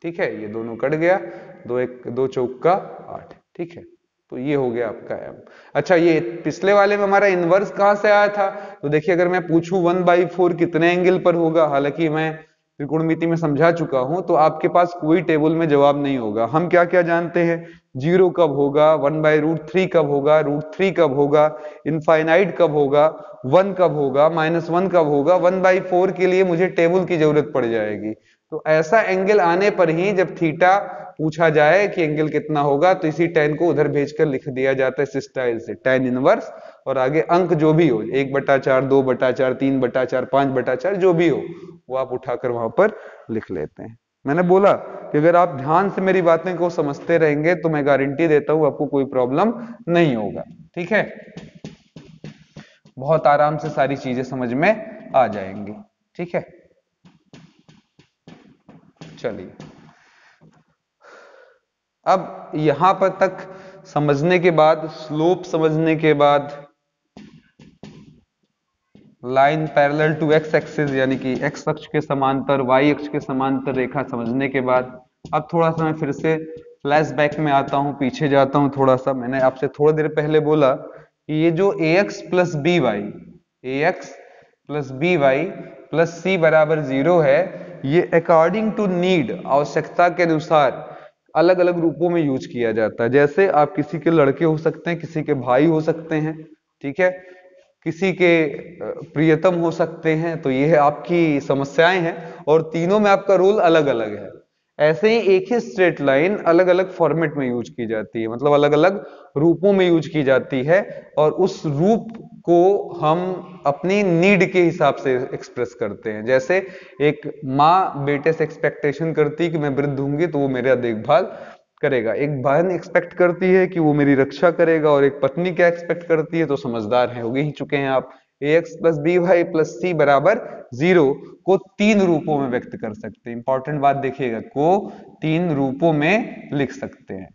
S1: ठीक है, ये दोनों कट गया, 2 चौक का 8। ठीक है, तो ये हो गया आपका m। अच्छा, ये पिछले वाले में हमारा इनवर्स कहां से आया था, तो देखिए अगर मैं पूछूं 1/4 कितने एंगल पर होगा, हालांकि मैं त्रिकोणमिति में समझा चुका हूं, तो आपके पास कोई टेबल में जवाब नहीं होगा। हम क्या क्या जानते हैं, 0 कब होगा, 1/√3 कब होगा, √3 कब होगा, इनफाइनाइट कब होगा, 1 कब होगा, -1 कब होगा। 1/4 के लिए मुझे टेबल की जरूरत पड़ जाएगी। तो ऐसा एंगल आने पर ही जब थीटा पूछा जाए कि एंगल कितना होगा, तो इसी tan को उधर भेजकर लिख दिया जाता है इस स्टाइल से, tan इनवर्स, और आगे अंक जो भी हो, 1/4, 2/4, 3/4, 5/4 जो भी हो, वो आप उठाकर वहां पर लिख लेते हैं। मैंने बोला कि अगर आप ध्यान से मेरी बातें को समझते रहेंगे तो मैं गारंटी देता हूं आपको कोई प्रॉब्लम नहीं होगा। ठीक है, बहुत आराम से सारी चीजें समझ में आ जाएंगी। ठीक है, चलिए अब यहां पर तक समझने के बाद, स्लोप समझने के बाद, line parallel to X axis यानी कि एक्स अक्ष के समांतर वाई अक्ष के समांतर रेखा समझने के बाद, अब थोड़ा सा मैं फिर से फ्लैशबैक में आता हूं, पीछे जाता हूं थोड़ा सा। मैंने आपसे थोड़ी देर पहले बोला कि ये जो ax plus B Y plus C बराबर 0 है, ये अकॉर्डिंग टू नीड, आवश्यकता के अनुसार अलग अलग रूपों में यूज किया जाता है। जैसे आप किसी के लड़के हो सकते हैं, किसी के भाई हो सकते हैं, ठीक है, किसी के प्रियतम हो सकते हैं, तो ये आपकी समस्याएं हैं और तीनों में आपका रोल अलग अलग है। ऐसे ही एक ही स्ट्रेट लाइन अलग अलग फॉर्मेट में यूज की जाती है, मतलब अलग अलग रूपों में यूज की जाती है, और उस रूप को हम अपनी नीड के हिसाब से एक्सप्रेस करते हैं। जैसे एक माँ बेटे से एक्सपेक्टेशन करती है कि मैं वृद्ध होंगी तो वो मेरा देखभाल करेगा, एक बहन एक्सपेक्ट करती है कि वो मेरी रक्षा करेगा, और एक पत्नी क्या एक्सपेक्ट करती है, तो समझदार है, हो ही चुके हैं आप। ax plus B Y plus C बराबर 0 को 3 रूपों में व्यक्त कर सकते हैं। इंपॉर्टेंट बात देखिएगा, को 3 रूपों में लिख सकते हैं,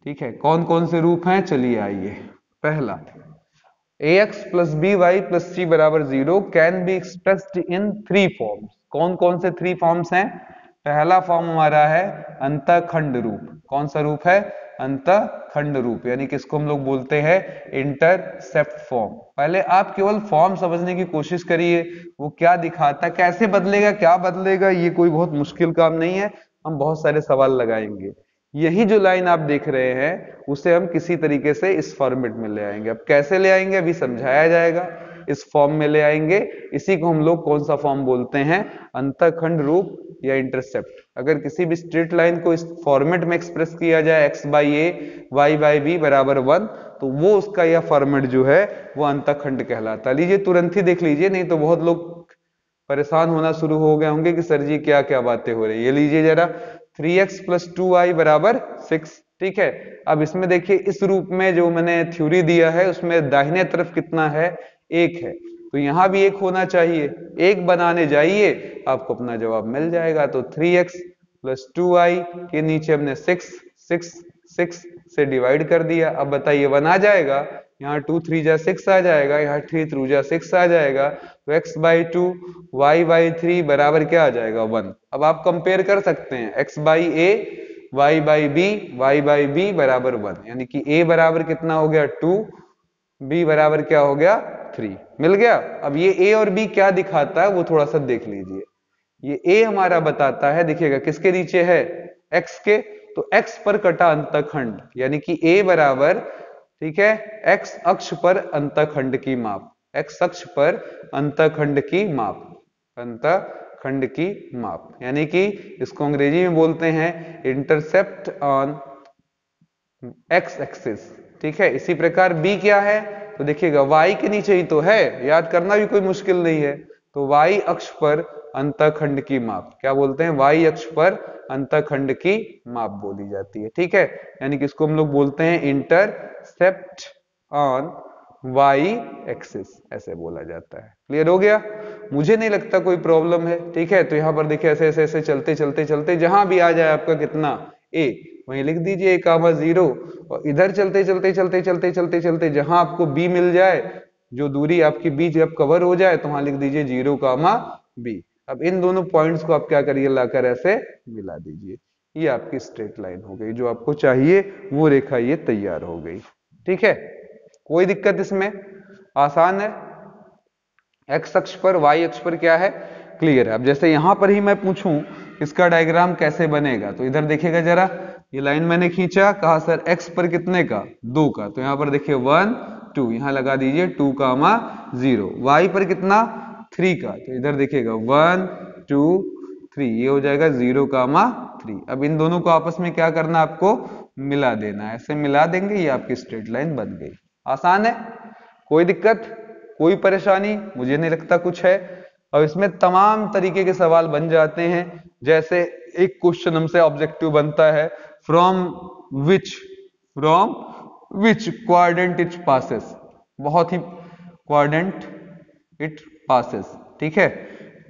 S1: ठीक है, कौन कौन से रूप हैं, चलिए आइए। पहला, ax plus B Y plus C बराबर 0 can be expressed in 3 forms. कौन कौन से 3 फॉर्म्स हैं, पहला फॉर्म हमारा है अंतःखंड रूप। कौन सा रूप है, अंतःखंड रूप, यानी कि इसको हम लोग बोलते हैं इंटरसेप्ट फॉर्म। पहले आप केवल फॉर्म समझने की कोशिश करिए, वो क्या दिखाता, कैसे बदलेगा, क्या बदलेगा, ये कोई बहुत मुश्किल काम नहीं है। हम बहुत सारे सवाल लगाएंगे। यही जो लाइन आप देख रहे हैं, उसे हम किसी तरीके से इस फॉर्मेट में ले आएंगे। अब कैसे ले आएंगे अभी समझाया जाएगा। इस फॉर्म में ले आएंगे, इसी को हम लोग कौन सा फॉर्म बोलते हैं, अंतःखंड रूप या इंटरसेप्ट। अगर किसी भी स्ट्रेट लाइन को इस फॉर्मेट में एक्सप्रेस किया जाए, x by a y by B बराबर 1, तो वो उसका यह फॉर्मेट जो है वो अंतःखंड कहलाता है। लीजिए तुरंत ही देख लीजिए, नहीं तो बहुत लोग परेशान होना शुरू हो गए होंगे कि सर जी क्या क्या बातें हो रही है। ये लीजिए जरा, 3x प्लस 2y बराबर 6, ठीक है। अब इसमें देखिए, इस रूप में जो मैंने थ्योरी दिया है उसमें दाहिने तरफ कितना है, 1 है, तो यहां भी 1 होना चाहिए। 1 बनाने जाइए, आपको अपना जवाब मिल जाएगा। तो 3x प्लस 2y के नीचे हमने 6 से डिवाइड कर दिया। अब बताइए 1 आ जाएगा, यहाँ 2 3 जा 6 आ जाएगा, यहाँ 3 3 जा 6 आ जाएगा, तो x/2 y/3 बराबर क्या आ जाएगा 1। अब आप कंपेयर कर सकते हैं x/a y/b y/b बराबर 1, यानी कि a बराबर कितना हो गया 2, b बराबर क्या हो गया 3, मिल गया। अब ये a और b क्या दिखाता है वो थोड़ा सा देख लीजिए। ये a हमारा बताता है, देखिएगा किसके नीचे है, x के, तो x पर कटा अंतखंड, यानी कि a बराबर, ठीक है, x अक्ष पर अंतखंड की माप, x अक्ष पर अंतखंड की माप, अंतखंड की माप, यानी कि इसको अंग्रेजी में बोलते हैं इंटरसेप्ट ऑन x एक्सिस, ठीक है। इसी प्रकार b क्या है, तो देखिएगा y के नीचे ही तो है, याद करना भी कोई मुश्किल नहीं है, तो y अक्ष पर अंतखंड की माप, क्या बोलते हैं, y अक्ष पर अंतखंड की माप बोली जाती है, ठीक है। यानी कि इसको हम लोग बोलते हैं इंटरसेप्ट ऑन y एक्सिस, ऐसे बोला जाता है। क्लियर हो गया, मुझे नहीं लगता कोई प्रॉब्लम है, ठीक है। तो यहाँ पर देखिए ऐसे ऐसे ऐसे चलते चलते चलते जहां भी आ जाए आपका कितना a, वहीं लिख दीजिए a, 0, और इधर चलते चलते चलते चलते चलते चलते जहां आपको b मिल जाए, जो दूरी आपकी b जब कवर हो जाए, तो वहां लिख दीजिए 0, b। अब इन दोनों पॉइंट्स को आप क्या करिए, लाकर ऐसे मिला दीजिए, ये आपकी स्ट्रेट लाइन हो गई, जो आपको चाहिए वो रेखा ये तैयार हो गई, ठीक है। कोई दिक्कत इसमें, आसान है, x अक्ष पर y अक्ष पर क्या है, क्लियर है। अब जैसे यहां पर ही मैं पूछूं इसका डायग्राम कैसे बनेगा, तो इधर देखिएगा जरा, ये लाइन मैंने खींचा, कहा सर x पर कितने का, 2 का, तो यहां पर देखिए 1 2, यहां लगा दीजिए 2, 0, y पर कितना 3 का, तो इधर देखिएगा 1 2 3, ये हो जाएगा 0, 3। अब इन दोनों को आपस में क्या करना, आपको मिला देना, ऐसे मिला देंगे, ये आपकी स्ट्रेट लाइन बन गई। आसान है, कोई दिक्कत, कोई परेशानी मुझे नहीं लगता कुछ है। और इसमें तमाम तरीके के सवाल बन जाते हैं, जैसे एक क्वेश्चन हमसे ऑब्जेक्टिव बनता है, from which quadrant it passes, बहुत ही क्वाड्रेंट इट पासेस, ठीक है,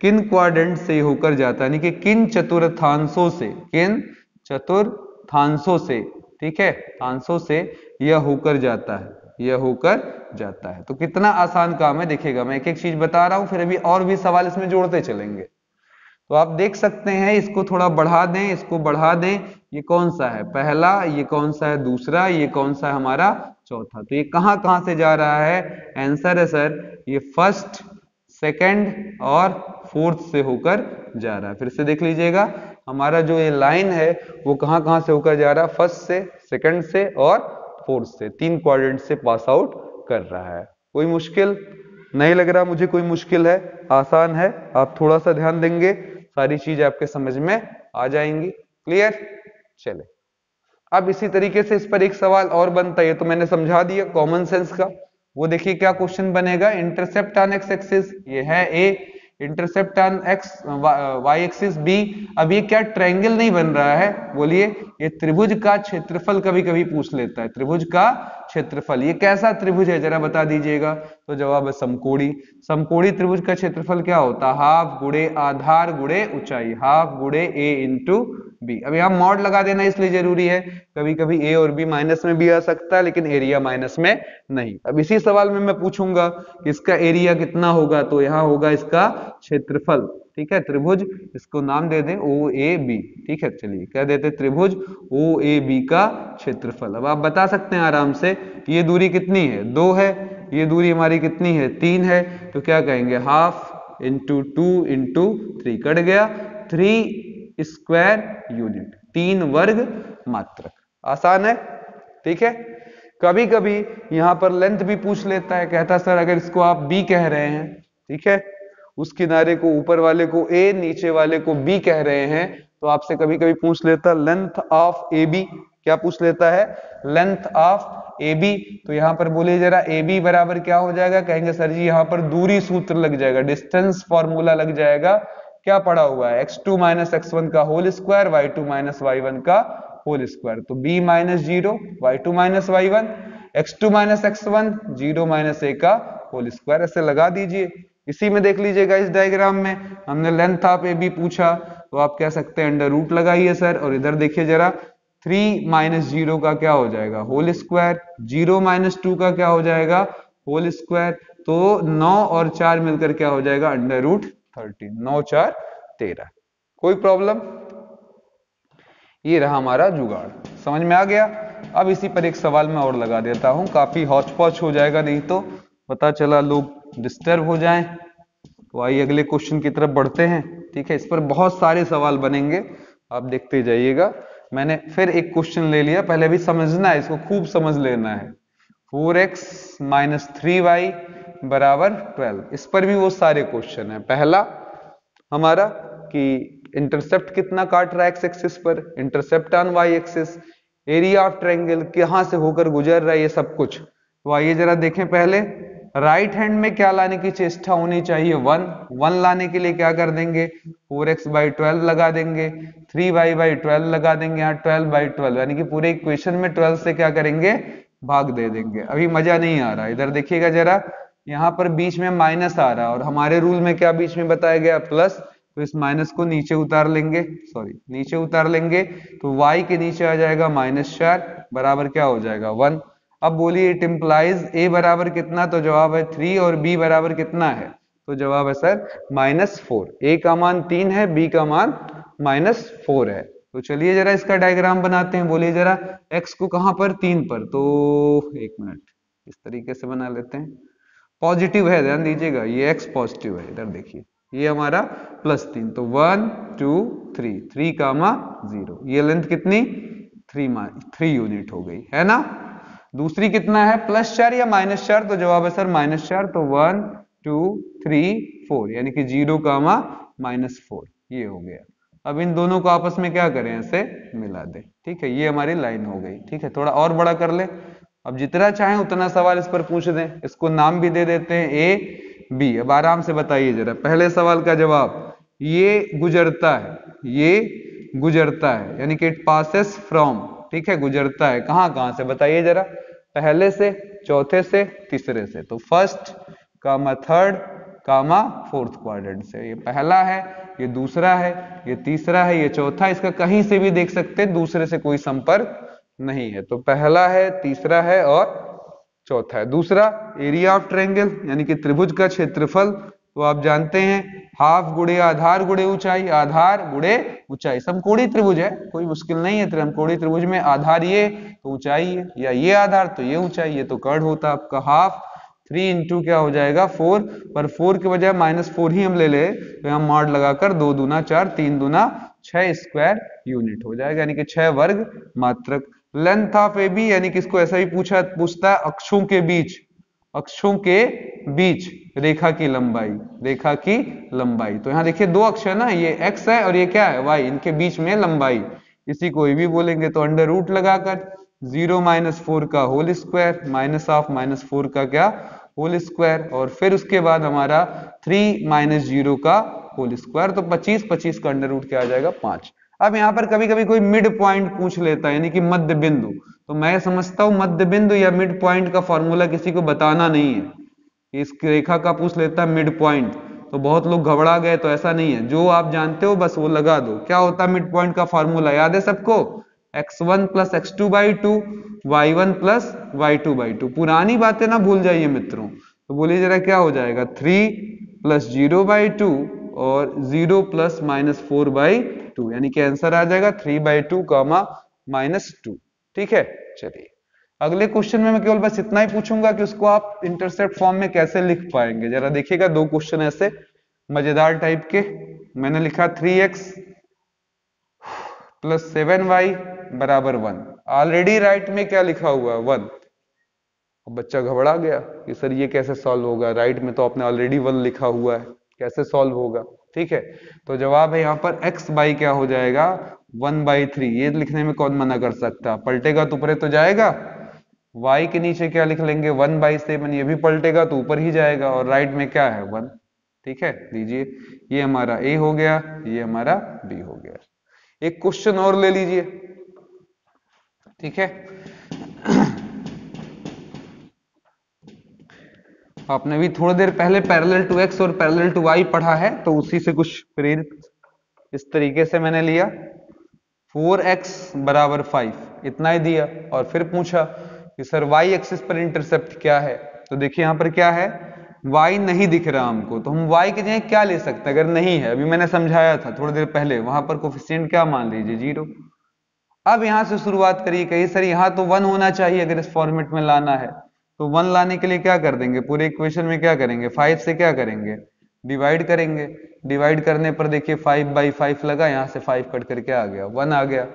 S1: किन क्वाड्रेंट से होकर जाता है, यानी कि किन चतुर्थांशों से, किन चतुर्थांशों से, ठीक है, थांशों से यह होकर जाता है, यह होकर जाता है। तो कितना आसान काम है, देखिएगा मैं एक एक चीज बता रहा हूं, फिर अभी और भी सवाल इसमें जोड़ते चलेंगे। तो आप देख सकते हैं, इसको थोड़ा बढ़ा दें, इसको बढ़ा दें, ये कौन सा है पहला, ये कौन सा है दूसरा, ये कौन सा है हमारा चौथा, तो ये कहां कहां से जा रहा है, आंसर है सर ये फर्स्ट, सेकंड और फोर्थ से होकर जा रहा है। फिर से देख लीजिएगा, हमारा जो ये लाइन है वो कहां कहां से होकर जा रहा है, फर्स्ट से, सेकंड से और फोर्थ से, 3 क्वाड्रेंट से पास आउट कर रहा है। कोई मुश्किल नहीं लग रहा मुझे, कोई मुश्किल है, आसान है, आप थोड़ा सा ध्यान देंगे सारी चीज आपके समझ में आ जाएंगी। क्लियर, चले अब इसी तरीके से इस पर एक सवाल और बनता है, ये तो मैंने समझा दिया कॉमन सेंस का। वो देखिए क्या क्वेश्चन बनेगा, इंटरसेप्ट ऑन एक्स एक्सिस, ये है A, intercept on X Y axis B. अब ये क्या ट्रायंगल नहीं बन रहा है, बोलिए, ये त्रिभुज का क्षेत्रफल कभी कभी पूछ लेता है, त्रिभुज का क्षेत्रफल, ये कैसा त्रिभुज है जरा बता दीजिएगा, तो जवाब है समकोणी। समकोणी त्रिभुज का क्षेत्रफल क्या होता है, हाफ गुणे आधार गुणे ऊंचाई, हाफ गुणे ए इंटू बी। अब यहाँ मॉड लगा देना इसलिए जरूरी है, कभी कभी ए और बी माइनस में भी आ सकता है, लेकिन एरिया माइनस में नहीं। अब इसी सवाल में मैं पूछूंगा इसका एरिया कितना होगा, तो यहाँ होगा इसका क्षेत्रफल, ठीक है, त्रिभुज, इसको नाम दे दें ओ ए बी, ठीक है, चलिए क्या देते, त्रिभुज ओ ए बी का क्षेत्रफल। अब आप बता सकते हैं आराम से, ये दूरी कितनी है, 2 है, ये दूरी हमारी कितनी है, 3 है, तो क्या कहेंगे, हाफ इंटू 2 इंटू 3, कट गया, 3 स्क्वायर यूनिट, 3 वर्ग मात्रक। आसान है, ठीक है। कभी कभी यहां पर लेंथ भी पूछ लेता है, कहता सर अगर इसको आप बी कह रहे हैं, ठीक है, उस किनारे को ऊपर वाले को ए, नीचे वाले को बी कह रहे हैं, तो आपसे कभी कभी पूछ लेता लेंथ ऑफ ए बी, क्या पूछ लेता है, लेंथ ऑफ ए बी। तो यहां पर बोलिए जरा ए बी बराबर क्या हो जाएगा, कहेंगे सर जी यहां पर दूरी सूत्र लग जाएगा, डिस्टेंस फॉर्मूला लग जाएगा, क्या पड़ा हुआ है, x2 माइनस x1 का whole square, y2 minus y1 का होल स्क्वायर, तो b minus 0 y2 minus y1, x2 minus x1 0 minus a का होल स्क्वायर, ऐसे लगा दीजिए। इसी में देख लीजिएगा, इस डायग्राम में हमने लेंथ ऑफ ए बी पूछा, तो आप कह सकते हैं अंडर रूट लगाइए सर, और इधर देखिए जरा 3 माइनस 0 का क्या हो जाएगा होल स्क्वायर, 0 माइनस 2 का क्या हो जाएगा होल स्क्वायर, तो 9 और 4 मिलकर क्या हो जाएगा अंडर रूट 13, 9 4 13। कोई प्रॉब्लम? ये रहा हमारा जुगाड़, समझ में आ गया। अब इसी पर एक सवाल मैं और लगा देता हूं, काफी हौच पौच हो जाएगा नहीं तो पता चला लोग डिस्टर्ब हो जाएं। तो आइए अगले क्वेश्चन की तरफ बढ़ते हैं। ठीक है, इस पर बहुत सारे सवाल बनेंगे, आप देखते जाइएगा। मैंने फिर एक क्वेश्चन ले लिया, पहले भी समझना है, इसको खूब समझ लेना है। 4x माइनस 3y बराबर 12, इस पर भी वो सारे क्वेश्चन है। पहला हमारा कि इंटरसेप्ट कितना काट रहा है एक्स एक्सिस पर, intercept on Y axis, area of triangle कहां से होकर गुजर रहा है, ये सब कुछ। तो आइए जरा देखें। पहले राइट हैंड में क्या लाने की चेष्टा होनी चाहिए, 1 1 लाने के लिए क्या कर देंगे 4x बाई 12 लगा देंगे, 3y बाई 12 लगा देंगे, यहाँ 12 बाई 12 यानी कि पूरे इक्वेशन में 12 से क्या करेंगे भाग दे देंगे। अभी मजा नहीं आ रहा, इधर देखिएगा जरा, यहाँ पर बीच में माइनस आ रहा है और हमारे रूल में क्या बीच में बताया गया प्लस, तो इस माइनस को नीचे उतार लेंगे, सॉरी नीचे उतार लेंगे, तो y के नीचे आ जाएगा -4 बराबर क्या हो जाएगा 1। अब बोलिए इट इंप्लाइज a बराबर कितना, तो जवाब है 3 और b बराबर कितना है, तो जवाब है सर -4। a का मान 3 है, b का मान -4 है। तो चलिए जरा इसका डायग्राम बनाते हैं। बोलिए जरा x को कहां पर 3 पर, तो एक मिनट इस तरीके से बना लेते हैं। पॉजिटिव है, ध्यान दीजिएगा, ये x पॉजिटिव है, इधर देखिए ये हमारा +3, तो 1 2 3 3 कामा 0, ये लेंथ कितनी 3 यूनिट हो गई है ना। दूसरी कितना है +4 या -4, तो जवाब है सर -4, तो 1 2 3 4 यानी कि 0 कामा -4, ये हो गया। अब इन दोनों को आपस में क्या करें ऐसे मिला दें। ठीक है, ये हमारी लाइन हो गई। ठीक है, थोड़ा और बड़ा कर ले, अब जितना चाहें उतना सवाल इस पर पूछ दें, इसको नाम भी दे देते हैं ए बी। अब आराम से बताइए जरा पहले सवाल का जवाब, ये गुजरता है, ये गुजरता है यानी कि इट पासेस फ्रॉम, ठीक है गुजरता है कहां कहां से बताइए जरा, पहले से, चौथे से, तीसरे से, तो फर्स्ट कामा थर्ड कामा फोर्थ क्वाड्रेंट से। ये पहला है, ये दूसरा है, ये तीसरा है, ये चौथा, इसका कहीं से भी देख सकते हैं, दूसरे से कोई संपर्क नहीं है। तो पहला है, तीसरा है और चौथा है। दूसरा एरिया ऑफ ट्रायंगल यानी कि त्रिभुज का क्षेत्रफल, तो आप जानते हैं हाफ गुणे आधार गुणे ऊंचाई, आधार गुणे ऊंचाई, समकोणीय त्रिभुज है, कोई मुश्किल नहीं है। समकोणीय त्रिभुज में आधार ये तो ऊंचाई है, या ये आधार तो ये ऊंचाई, ये तो कर्ण होता आपका हाफ 3 इंटू क्या हो जाएगा 4, पर 4 के बजाय -4 ही हम ले ले तो हम मॉड लगाकर 2 दूना 4 3 दूना 6 स्क्वायर यूनिट हो जाएगा, यानी कि 6 वर्ग मात्रक। लेंथ ऑफ ए बी यानी कि इसको ऐसा ही पूछता है अक्षों के बीच, अक्षों के बीच रेखा की लंबाई, रेखा की लंबाई। तो यहाँ देखिए दो अक्ष है ना, ये x है और ये क्या है y, इनके बीच में लंबाई, इसी को भी बोलेंगे। तो अंडर रूट लगाकर 0 -4 का होल स्क्वायर माइनस ऑफ -4 का क्या होल स्क्वायर, और फिर उसके बाद हमारा 3 -0 का होल स्क्वायर, तो 25 25 का अंडर रूट क्या आ जाएगा 5। अब यहाँ पर कभी कभी कोई मिड पॉइंट पूछ लेता है यानी कि मध्य बिंदु, तो मैं समझता हूं मध्य बिंदु या मिड पॉइंट का फॉर्मूला किसी को बताना नहीं है। इस रेखा का पूछ लेता है मिड पॉइंट, तो बहुत लोग घबरा गए, तो ऐसा नहीं है, जो आप जानते हो बस वो लगा दो। क्या होता है मिड पॉइंट का फॉर्मूला, याद है सबको, x1 + x2/2 y1 + y2/2। पुरानी बातें ना भूल जाइए मित्रों। तो बोलिए जरा क्या हो जाएगा 3 + 0/2 और 0 + -4/2, यानी कि आंसर आ जाएगा 3/2 -2। ठीक है, चलिए अगले क्वेश्चन में मैं केवल बस इतना ही पूछूंगा कि उसको आप इंटरसेप्ट फॉर्म में कैसे लिख पाएंगे। जरा देखिएगा, दो क्वेश्चन ऐसे मजेदार टाइप के। मैंने लिखा 3x + 7y = 1, ऑलरेडी राइट में क्या लिखा हुआ है 1। अब बच्चा घबरा गया कि सर ये कैसे सॉल्व होगा, राइट में तो आपने ऑलरेडी 1 लिखा हुआ है, कैसे सॉल्व होगा। ठीक है, तो जवाब है यहाँ पर x बाई क्या हो जाएगा 1/3। ये लिखने में कौन मना कर सकता, पलटेगा तो ऊपर तो जाएगा, y के नीचे क्या लिख लेंगे 1/7, ये भी पलटेगा तो ऊपर ही जाएगा, और राइट में क्या है 1। ठीक है, लीजिए ये हमारा a हो गया, ये हमारा b हो गया। एक क्वेश्चन और ले लीजिए। ठीक है, आपने भी थोड़ी देर पहले पैरेलल टू x और पैरेलल टू y पढ़ा है, तो उसी से कुछ प्रेरित इस तरीके से मैंने लिया। 4x बराबर 5, इतना ही दिया। और फिर पूछा कि सर y एक्सिस पर इंटरसेप्ट क्या है, तो देखिए यहां पर क्या है, y नहीं दिख रहा हमको, तो हम y की जगह क्या ले सकते हैं अगर नहीं है, अभी मैंने समझाया था थोड़ी देर पहले, वहां पर कोफिशिएंट क्या मान लीजिए 0। अब यहां से शुरुआत करिए, कहिए सर यहां तो 1 होना चाहिए अगर इस फॉर्मेट में लाना है, तो 1 लाने के लिए क्या कर देंगे, पूरे इक्वेशन में क्या करेंगे, 5 से क्या करेंगे, डिवाइड करेंगे। डिवाइड करने पर देखिए 5/5 लगा, यहां से 5 कट करके आ गया, 1 आ गया।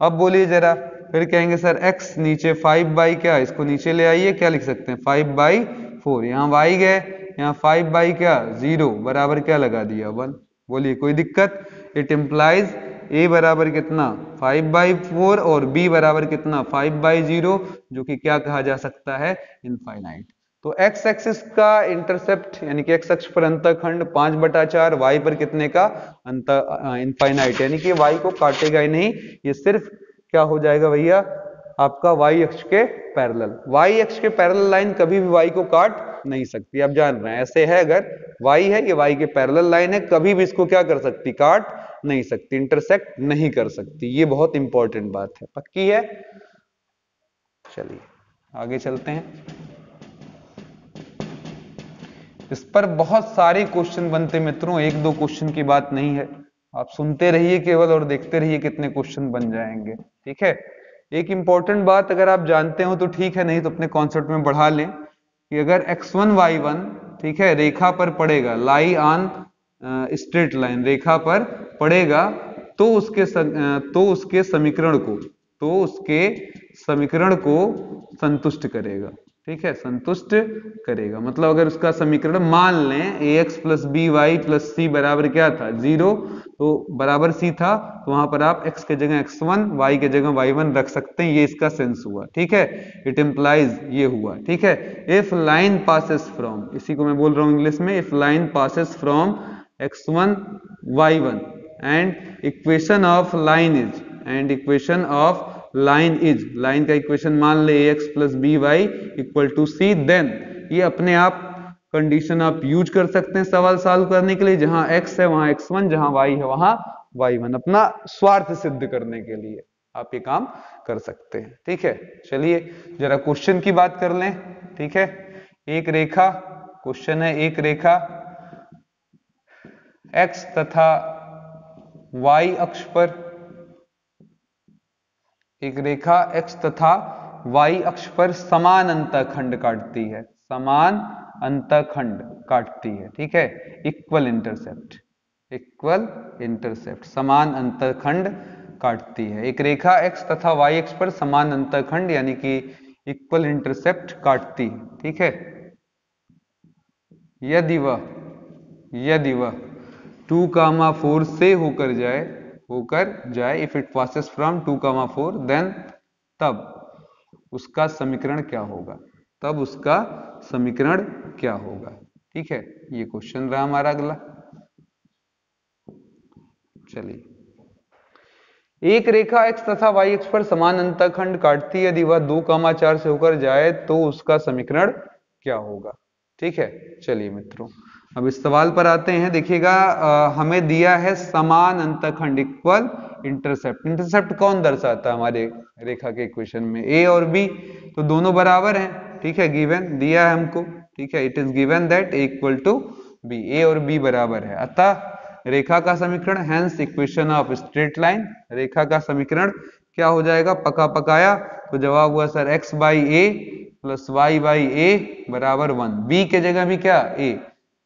S1: अब बोलिए जरा, फिर कहेंगे सर x नीचे 5 क्या, इसको नीचे ले आइए, क्या लिख सकते हैं 5/4, यहाँ y गए, यहाँ 5 क्या 0 बराबर क्या लगा दिया 1। बोलिए कोई दिक्कत। इट इम्प्लाइज a बराबर कितना 5/4 और b बराबर कितना 5/0, जो कि क्या कहा जा सकता है, इनफाइनाइट। तो x एक्सिस का इंटरसेप्ट यानी कि x अक्ष पर अंतःखंड 5/4, y पर कितने का इनफाइनाइट, यानी कि y को काटेगा ही नहीं, ये सिर्फ क्या हो जाएगा भैया, आपका y अक्ष के पैरेलल। y अक्ष के पैरेलल लाइन कभी भी y को काट नहीं सकती, आप जान रहे हैं, ऐसे है अगर y है, ये y के पैरेलल लाइन है, कभी भी इसको क्या कर सकती, काट नहीं सकती, इंटरसेक्ट नहीं कर सकती, ये बहुत इंपॉर्टेंट बात है, पक्की है। चलिए आगे चलते हैं। इस पर बहुत सारे क्वेश्चन बनते मित्रों, एक दो क्वेश्चन की बात नहीं है, आप सुनते रहिए केवल और देखते रहिए कितने क्वेश्चन बन जाएंगे, ठीक है। एक इंपॉर्टेंट बात अगर आप जानते हो तो ठीक है, नहीं तो अपने कॉन्सेप्ट में बढ़ा लें कि अगर x1 y1 ठीक है रेखा पर पड़ेगा, लाई ऑन स्ट्रेट लाइन, रेखा पर पड़ेगा, तो उसके समीकरण को संतुष्ट करेगा, ठीक है, संतुष्ट करेगा। मतलब अगर उसका समीकरण मान लें ax plus B Y plus C बराबर क्या था 0, तो बराबर सी था, तो वहां पर आप x के जगह x1 y के जगह y1 रख सकते हैं, ये इसका सेंस हुआ, ठीक है। इट इम्प्लाइज ये हुआ, ठीक है। इफ लाइन पासेस फ्रॉम, इसी को मैं बोल रहा हूं इंग्लिश में, if line passes from x1 y1 and equation of line is, line का इक्वेशन मान ले ax plus B y equal to c, then ये अपने आप कंडीशन आप यूज कर सकते हैं सवाल सॉल्व करने के लिए, जहां x है वहां x1, जहां y है वहां y1, अपना स्वार्थ सिद्ध करने के लिए आप ये काम कर सकते हैं, ठीक है। चलिए जरा क्वेश्चन की बात कर लें, ठीक है। एक रेखा, क्वेश्चन है, एक रेखा x तथा y अक्ष पर, एक रेखा x तथा y अक्ष पर समान अंतःखंड काटती है, समान अंतःखंड काटती है, ठीक है। इक्वल इंटरसेप्ट, समान अंतःखंड काटती है। एक रेखा x तथा y अक्ष पर समान अंतःखंड यानी कि इक्वल इंटरसेप्ट काटती है, ठीक है। यदि वह 2,4 से होकर जाए, if it passes from 2,4 then, तब उसका समीकरण क्या होगा, ठीक है। ये क्वेश्चन रहा हमारा अगला। चलिए, एक रेखा x तथा y अक्ष पर समान अंतःखंड काटती है, यदि वह 2,4 से होकर जाए तो उसका समीकरण क्या होगा, ठीक है। चलिए मित्रों अब इस सवाल पर आते हैं। देखिएगा हमें दिया है समान अंतःखंड, इक्वल इंटरसेप्ट। इंटरसेप्ट कौन दर्शाता है हमारे रेखा के इक्वेशन में, a और b, तो दोनों बराबर हैं, ठीक है, गिवन दिया है हमको, ठीक है। It is given that a equal to b, a और b बराबर है, अतः रेखा का समीकरण, hence equation of straight line, रेखा का समीकरण क्या हो जाएगा, पका पकाया, तो जवाब हुआ sir x by A plus y by A बराबर 1, b के जगह भी क्या a।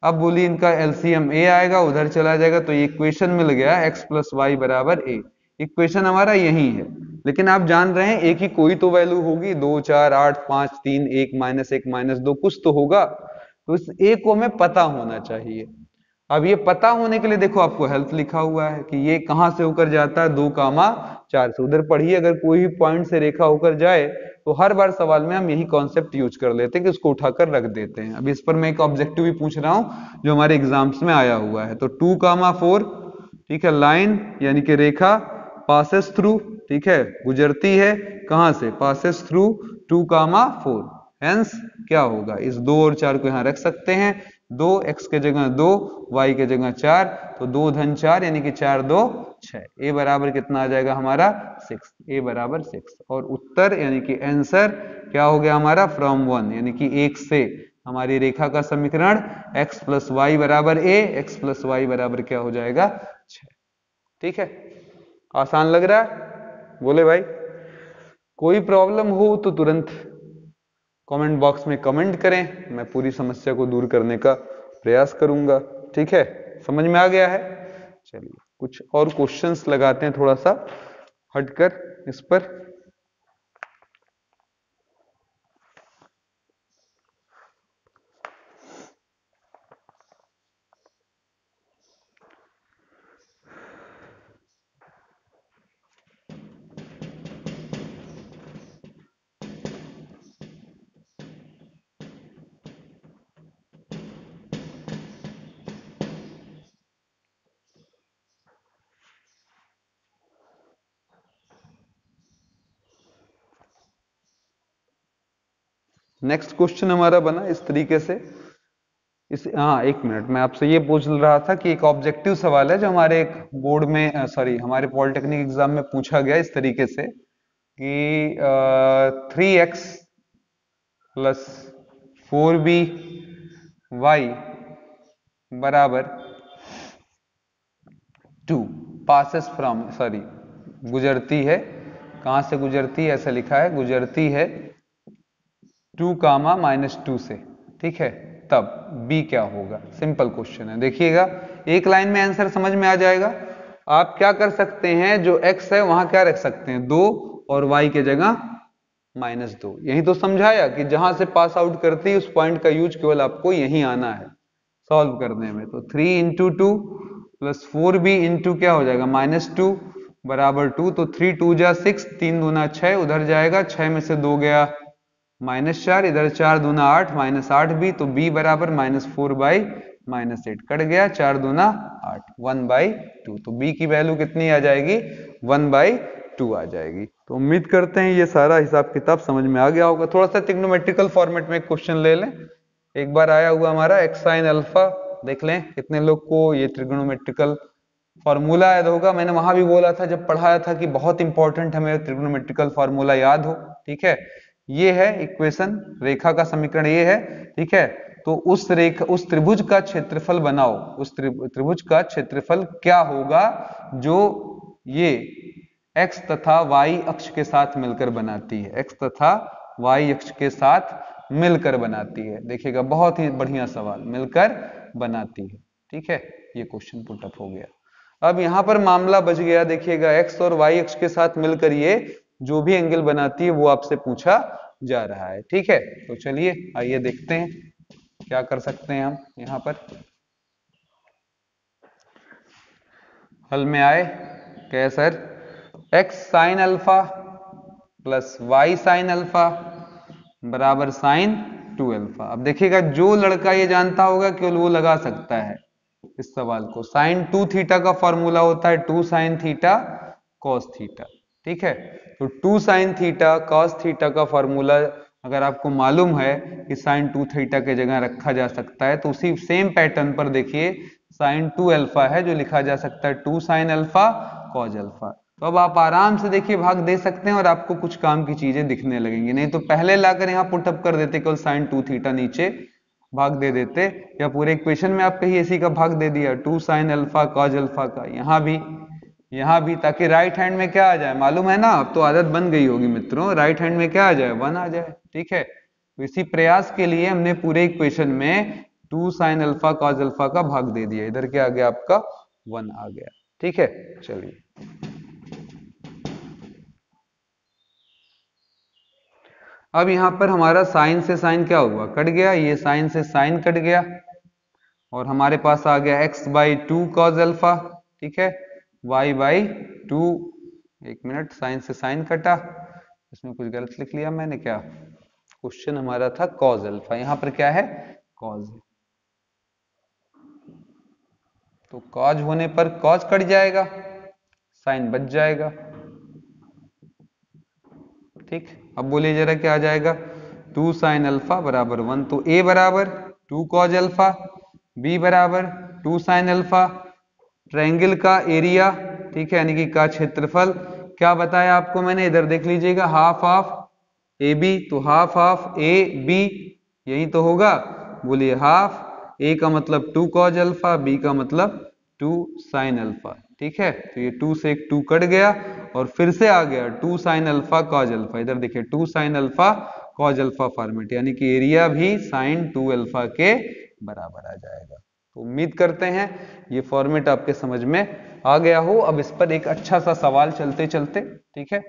S1: अब बोलिए इनका एलसीएम a आएगा, उधर चला जाएगा, तो ये इक्वेशन मिल गया x प्लस वाई बराबर a। इक्वेशन हमारा यही है, लेकिन आप जान रहे हैं एक ही कोई तो वैल्यू होगी, 2 4 8 5 3 1 -1 -2 कुछ तो होगा, तो इस a को हमें पता होना चाहिए। अब ये पता होने के लिए देखो आपको हेल्प लिखा हुआ है कि ये कहां से होकर जाता है, 2,4 से। उधर पढ़िए, अगर कोई भी पॉइंट से रेखा होकर जाए तो हर बार सवाल में हम यही कॉन्सेप्ट यूज कर लेते हैं कि उसको उठाकर रख देते हैं। अब इस पर मैं एक ऑब्जेक्टिव भी पूछ रहा हूं जो हमारे एग्जाम्स में आया हुआ है। तो 2,4 ठीक है, लाइन यानी कि रेखा पासेस थ्रू, ठीक है, गुजरती है कहां से, पासेस थ्रू 2,4, हेंस क्या होगा, इस 2 और 4 को यहां रख सकते हैं, 2, x के जगह 2, y के जगह 4, तो 2 धन 4 यानी कि 4 2 6। ए बराबर कितना आ जाएगा हमारा 6, ए बराबर 6। और उत्तर यानी कि आंसर क्या हो गया हमारा फ्रॉम 1 यानी कि 1 से हमारी रेखा का समीकरण x प्लस वाई बराबर a, x प्लस वाई बराबर क्या हो जाएगा 6। ठीक है, आसान लग रहा है? बोले भाई, कोई प्रॉब्लम हो तो तुरंत कमेंट बॉक्स में कमेंट करें, मैं पूरी समस्या को दूर करने का प्रयास करूंगा। ठीक है, समझ में आ गया है? चलिए कुछ और क्वेश्चंस लगाते हैं थोड़ा सा हटकर इस पर। नेक्स्ट क्वेश्चन हमारा बना इस तरीके से, हाँ एक मिनट, मैं आपसे ये पूछ रहा था कि एक ऑब्जेक्टिव सवाल है जो हमारे एक बोर्ड में सॉरी हमारे पॉलिटेक्निक एग्जाम में पूछा गया इस तरीके से कि 3x प्लस 4b y बराबर 2 पासेस फ्रॉम सॉरी गुजरती है, कहां से गुजरती है, ऐसा लिखा है गुजरती है 2 कामा -2 से। ठीक है, तब b क्या होगा? सिंपल क्वेश्चन है, देखिएगा एक लाइन में आंसर समझ में आ जाएगा। आप क्या कर सकते हैं, जो x है वहां क्या रख सकते हैं 2 और y के जगह -2। यही तो समझाया कि जहां से पास आउट करती है उस पॉइंट का यूज केवल आपको यही आना है सॉल्व करने में। तो 3 इंटू 2 प्लस 4b इंटू क्या हो जाएगा -2 बराबर 2, तो 3 2 जा 6, 3 दूना 6, उधर जाएगा 6 में से 2 गया -4, इधर 4 दूना 8 -8b, तो b बराबर -4 बाई -8 कट गया, 4 दूना 8 1/2, तो b की वैल्यू कितनी आ जाएगी 1/2 आ जाएगी। तो उम्मीद करते हैं ये सारा हिसाब किताब समझ में आ गया होगा। थोड़ा सा ट्रिग्नोमेट्रिकल फॉर्मेट में क्वेश्चन ले लें, एक बार आया हुआ हमारा x sin अल्फा, देख लें कितने लोग को ये ट्रिग्नोमेट्रिकल फॉर्मूला याद होगा। मैंने वहां भी बोला था जब पढ़ाया था कि बहुत इंपॉर्टेंट हमें ट्रिग्नोमेट्रिकल फॉर्मूला याद हो। ठीक है, ये है इक्वेशन, रेखा का समीकरण ये है। ठीक है, तो उस रेखा उस त्रिभुज का क्षेत्रफल बनाओ, उस त्रिभुज का क्षेत्रफल क्या होगा जो ये x तथा y अक्ष के साथ मिलकर बनाती है, x तथा y अक्ष के साथ मिलकर बनाती है। देखिएगा बहुत ही बढ़िया सवाल, मिलकर बनाती है। ठीक है, ये क्वेश्चन पुट अप हो गया। अब यहां पर मामला बच गया, देखिएगा x और y अक्ष के साथ मिलकर ये जो भी एंगल बनाती है वो आपसे पूछा जा रहा है। ठीक है, तो चलिए आइए देखते हैं क्या कर सकते हैं हम यहां पर। हल में आए क्या sir, x sine alpha plus y sign alpha बराबर साइन 2 अल्फा। अब देखिएगा जो लड़का ये जानता होगा केवल वो लगा सकता है इस सवाल को। साइन 2 थीटा का फॉर्मूला होता है 2 साइन थीटा कॉस थीटा। ठीक है, तो 2 साइन थीटा कॉस थीटा का फॉर्मूला अगर आपको मालूम है कि साइन 2 थीटा के जगह रखा जा सकता है, तो उसी सेम पैटर्न पर देखिए साइन 2 अल्फा है जो लिखा जा सकता है 2 साइन अल्फा कॉज अल्फा। तो अब आप आराम से देखिए भाग दे सकते हैं और आपको कुछ काम की चीजें दिखने लगेंगी। नहीं तो पहले लाकर यहाँ पुटअप कर देते केवल साइन 2 थीटा नीचे भाग दे देते, या पूरे इक्वेशन में आप कहीं इसी का भाग दे दिया 2 साइन अल्फा कॉज अल्फा का, यहाँ भी, ताकि राइट हैंड में क्या आ जाए मालूम है ना, अब तो आदत बन गई होगी मित्रों, राइट हैंड में क्या आ जाए 1 आ जाए। ठीक है, तो इसी प्रयास के लिए हमने पूरे इक्वेशन में 2 साइन अल्फा कॉज अल्फा का भाग दे दिया, इधर क्या आ गया आपका 1 आ गया। ठीक है, चलिए अब यहां पर हमारा साइन से साइन क्या हुआ, कट गया, ये साइन से साइन कट गया और हमारे पास आ गया x/2 कॉज अल्फा। ठीक है, y/2, एक मिनट, साइन से साइन कटा, इसमें कुछ गलत लिख लिया मैंने क्या, क्वेश्चन हमारा था कॉज अल्फा, यहां पर क्या है कॉज, तो कॉज होने पर कॉज कट जाएगा, साइन बच जाएगा। ठीक, अब बोलिए जरा क्या आ जाएगा 2 साइन अल्फा बराबर 1, तो a बराबर 2 कॉज अल्फा बी बराबर 2 साइन अल्फा, ट्रायंगल का एरिया, ठीक है, यानी कि का क्षेत्रफल क्या बताया आपको मैंने, इधर देख लीजिएगा, हाफ ऑफ ए बी, तो हाफ ऑफ ए बी यही तो होगा, बोलिए हाफ, ए का मतलब 2 कॉज अल्फा, बी का मतलब 2 साइन अल्फा, ठीक है, तो ये 2 से एक 2 कट गया और फिर से आ गया 2 साइन अल्फा कॉज अल्फा, इधर देखिए 2 sine alpha cause alpha format, यानी कि एरिया भी साइन 2 अल्फा के बराबर आ जाएगा। तो उम्मीद करते हैं ये फॉर्मेट आपके समझ में आ गया हो। अब इस पर एक अच्छा सा सवाल चलते चलते, ठीक है,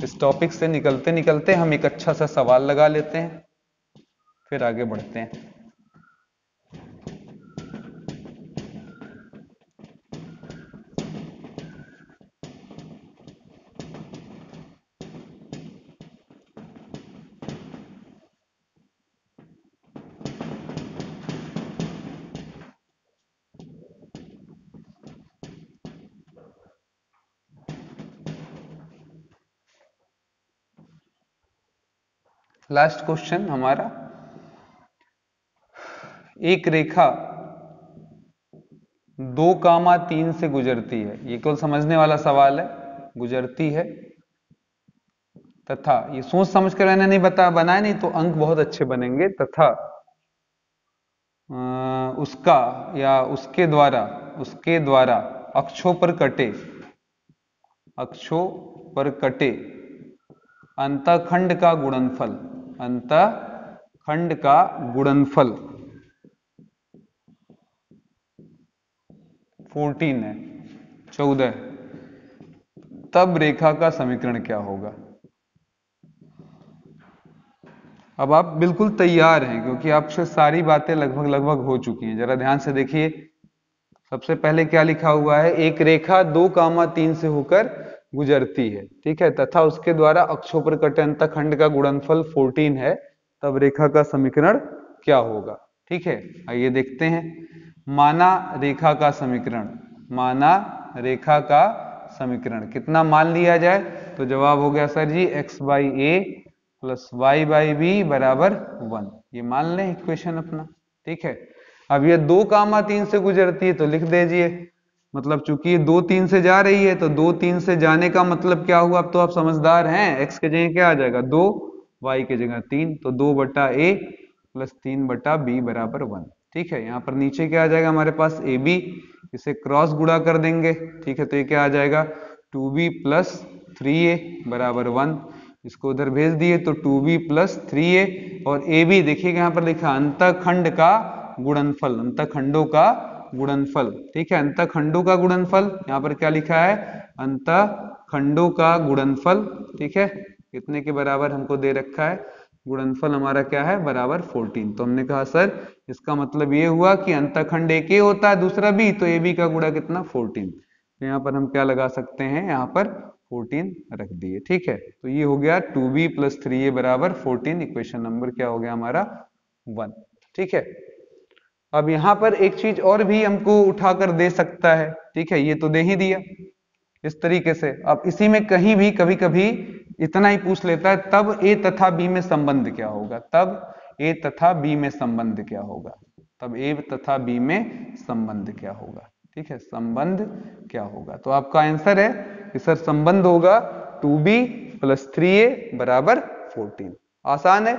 S1: इस टॉपिक से निकलते निकलते हम एक अच्छा सा सवाल लगा लेते हैं, फिर आगे बढ़ते हैं। लास्ट क्वेश्चन हमारा, एक रेखा 2,3 से गुजरती है, ये केवल समझने वाला सवाल है, गुजरती है तथा, ये सोच समझ कर मैंने नहीं बनाया नहीं तो अंक बहुत अच्छे बनेंगे, तथा उसका या उसके द्वारा अक्षों पर कटे अंतःखंड का गुणनफल 14 है, 14, तब रेखा का समीकरण क्या होगा। अब आप बिल्कुल तैयार हैं क्योंकि आपसे सारी बातें लगभग हो चुकी हैं, जरा ध्यान से देखिए। सबसे पहले क्या लिखा हुआ है, एक रेखा 2,3 से होकर गुजरती है, ठीक है, तथा उसके द्वारा अक्षों पर कटे अंतःखंड का गुणनफल 14 है, तब रेखा का समीकरण क्या होगा, ठीक है। आइए देखते हैं। माना रेखा का समीकरण कितना मान लिया जाए, तो जवाब हो गया sir ji x by A plus y by B बराबर 1, ये मान लें इक्वेशन अपना, ठीक है। अब ये 2,3 से गुजरती है तो लिख दीजिए, मतलब चूंकि ये 2,3 से जा रही है तो 2,3 से जाने का मतलब क्या हुआ, अब तो आप समझदार हैं, x के जगह क्या आ जाएगा 2, y के जगह 3, तो 2 बटा ए प्लस 3 बटा बी बराबर 1, ठीक है। यहाँ पर नीचे क्या आ जाएगा हमारे पास ए बी, इसे क्रॉस गुणा कर देंगे, ठीक है, तो ये क्या आ जाएगा 2b प्लस 3a बराबर 1, इसको उधर भेज दिए तो 2b प्लस 3a, और ए बी देखिएगा यहाँ पर लिखा अंतःखंड का गुणनफल, अंतःखंडों का गुणनफल, ठीक है, अंतःखंडों का गुणनफल, यहाँ पर क्या लिखा है अंतःखंडों का गुणनफल, ठीक है, कितने के बराबर हमको दे रखा है, गुणनफल हमारा क्या है बराबर 14, तो हमने कहा सर इसका मतलब ये हुआ कि अंतःखंड एक ए होता है दूसरा बी, तो ए बी का गुणा कितना 14, तो यहाँ पर हम क्या लगा सकते हैं, यहाँ पर 14 रख दिए, ठीक है। तो ये हो गया 2b प्लस 3a बराबर 14, इक्वेशन नंबर क्या हो गया हमारा 1, ठीक है। अब यहाँ पर एक चीज और भी हमको उठाकर दे सकता है, ठीक है, ये तो दे ही दिया इस तरीके से। अब इसी में कहीं भी कभी कभी इतना ही पूछ लेता है, तब ए तथा बी में संबंध क्या होगा, तब ए तथा बी में संबंध क्या होगा, तब ए तथा बी में संबंध क्या होगा, ठीक है, संबंध क्या होगा। तो आपका आंसर है कि सर संबंध होगा 2b प्लस 3a बराबर 14, आसान है,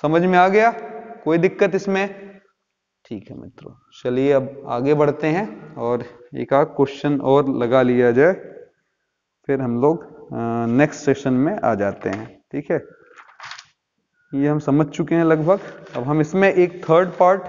S1: समझ में आ गया, कोई दिक्कत इसमें, ठीक है मित्रों। चलिए अब आगे बढ़ते हैं और एक आध क्वेश्चन और लगा लिया जाए, फिर हम लोग नेक्स्ट सेशन में आ जाते हैं, ठीक है। ये हम समझ चुके हैं लगभग, अब हम इसमें एक थर्ड पार्ट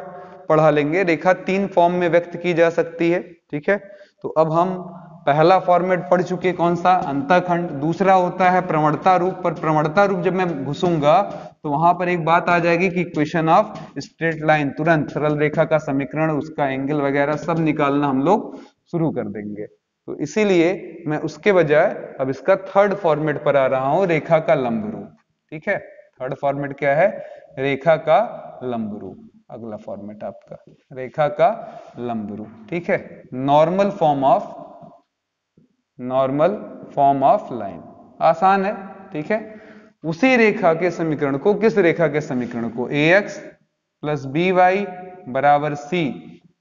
S1: पढ़ा लेंगे, रेखा 3 फॉर्म में व्यक्त की जा सकती है, ठीक है। तो अब हम पहला फॉर्मेट पढ़ चुके, कौन सा, अंतःखंड, दूसरा होता है प्रवणता रूप, पर प्रवणता रूप जब मैं घुसूंगा तो वहां पर एक बात आ जाएगी कि इक्वेशन ऑफ स्ट्रेट लाइन, तुरंत सरल रेखा का समीकरण, उसका एंगल वगैरह सब निकालना हम लोग शुरू कर देंगे, तो इसीलिए मैं उसके बजाय अब इसका थर्ड फॉर्मेट पर आ रहा हूं, रेखा का लंब रूप, ठीक है। थर्ड फॉर्मेट क्या है, रेखा का लंब रूप, अगला फॉर्मेट आपका रेखा का लंब रूप, ठीक है, नॉर्मल फॉर्म ऑफ लाइन, आसान है, ठीक है। उसी रेखा के समीकरण को, किस रेखा के समीकरण को, ax प्लस by बराबर सी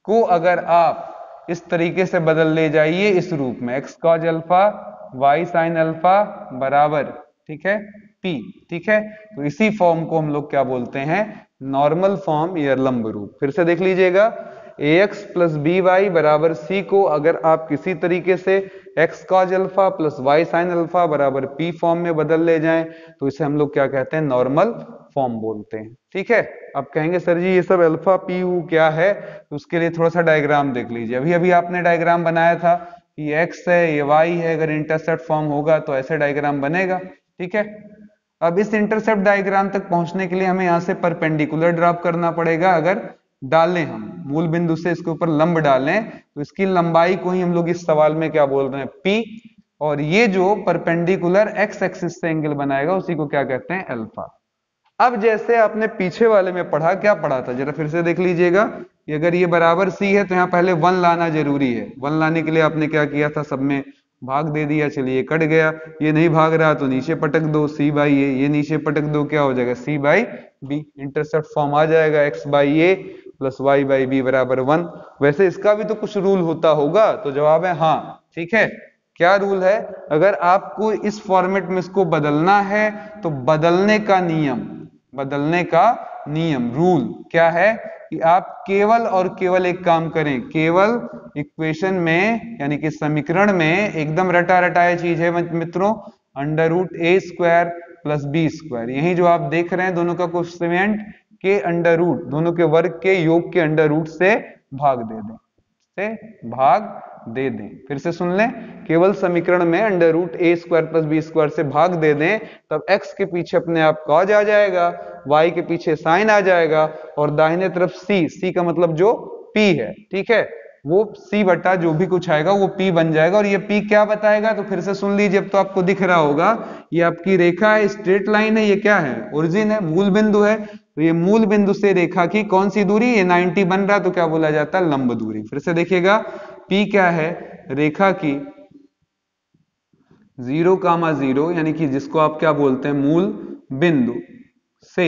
S1: को अगर आप इस तरीके से बदल ले जाइए इस रूप में, x cos alpha y sine alpha बराबर, ठीक है, पी, ठीक है, तो इसी फॉर्म को हम लोग क्या बोलते हैं, नॉर्मल फॉर्म या लंब रूप। फिर से देख लीजिएगा, ax प्लस बी वाई बराबर सी को अगर आप किसी तरीके से x cos alpha plus y sine alpha बराबर p फॉर्म में बदल ले जाएं तो इसे हम लोग क्या कहते हैं, नॉर्मल फॉर्म बोलते हैं, ठीक है। अब कहेंगे सर जी ये सब अल्फा पी यू क्या है, तो उसके लिए थोड़ा सा डायग्राम देख लीजिए। अभी अभी आपने डायग्राम बनाया था, ये x है ये y है, अगर इंटरसेप्ट फॉर्म होगा तो ऐसे डायग्राम बनेगा, ठीक है। अब इस इंटरसेप्ट डायग्राम तक पहुंचने के लिए हमें यहां से परपेंडिकुलर ड्रॉप करना पड़ेगा। अगर डालें हम मूल बिंदु से इसके ऊपर लंब डालें तो इसकी लंबाई को ही हम लोग इस सवाल में क्या बोल रहे हैं, p, और ये जो परपेंडिकुलर x एक्सिस से एंगल बनाएगा उसी को क्या कहते हैं, अल्फा। अब जैसे आपने पीछे वाले में पढ़ा, क्या पढ़ा था जरा फिर से देख लीजिएगा, अगर ये बराबर c है तो यहाँ पहले 1 लाना जरूरी है। 1 लाने के लिए आपने क्या किया था, सब में भाग दे दिया, चलिए कट गया, ये नहीं भाग रहा तो नीचे पटक दो c बाई ये नीचे पटक दो, क्या हो जाएगा c by B, intercept form आ जाएगा x by A plus y by B बराबर 1। वैसे इसका भी तो कुछ रूल होता होगा, तो जवाब है हाँ, ठीक है। क्या रूल है, अगर आपको इस फॉर्मेट में इसको बदलना है तो बदलने का नियम रूल क्या है कि आप केवल और केवल एक काम करें, केवल इक्वेशन में यानी कि समीकरण में एकदम रटा रटाया चीज है मित्रों, अंडर रूट ए स्क्वायर प्लस बी स्क्वायर, यही जो आप देख रहे हैं दोनों का कोएफिशिएंट के अंडर रूट, दोनों के वर्ग के योग के अंडर रूट से भाग दे दें, फिर से सुन लें, केवल समीकरण में अंडर रूट ए स्क्वायर प्लस बी स्क्वायर से भाग दे दें, तब x के पीछे अपने आप कॉज आ जाएगा, y के पीछे साइन आ जाएगा, और दाहिने तरफ c का मतलब जो p है, ठीक है, वो c बटा जो भी कुछ आएगा वो p बन जाएगा। और ये p क्या बताएगा, तो फिर से सुन लीजिए, अब तो आपको दिख रहा होगा, ये आपकी रेखा है, स्ट्रेट लाइन है, ये क्या है, ओरिजिन है, मूल बिंदु है, तो ये मूल बिंदु से रेखा की कौन सी दूरी, ये 90 बन रहा, तो क्या बोला जाता है, लंब दूरी। फिर से देखिएगा, p क्या है, रेखा की 0,0 यानी कि जिसको आप क्या बोलते हैं, मूल बिंदु से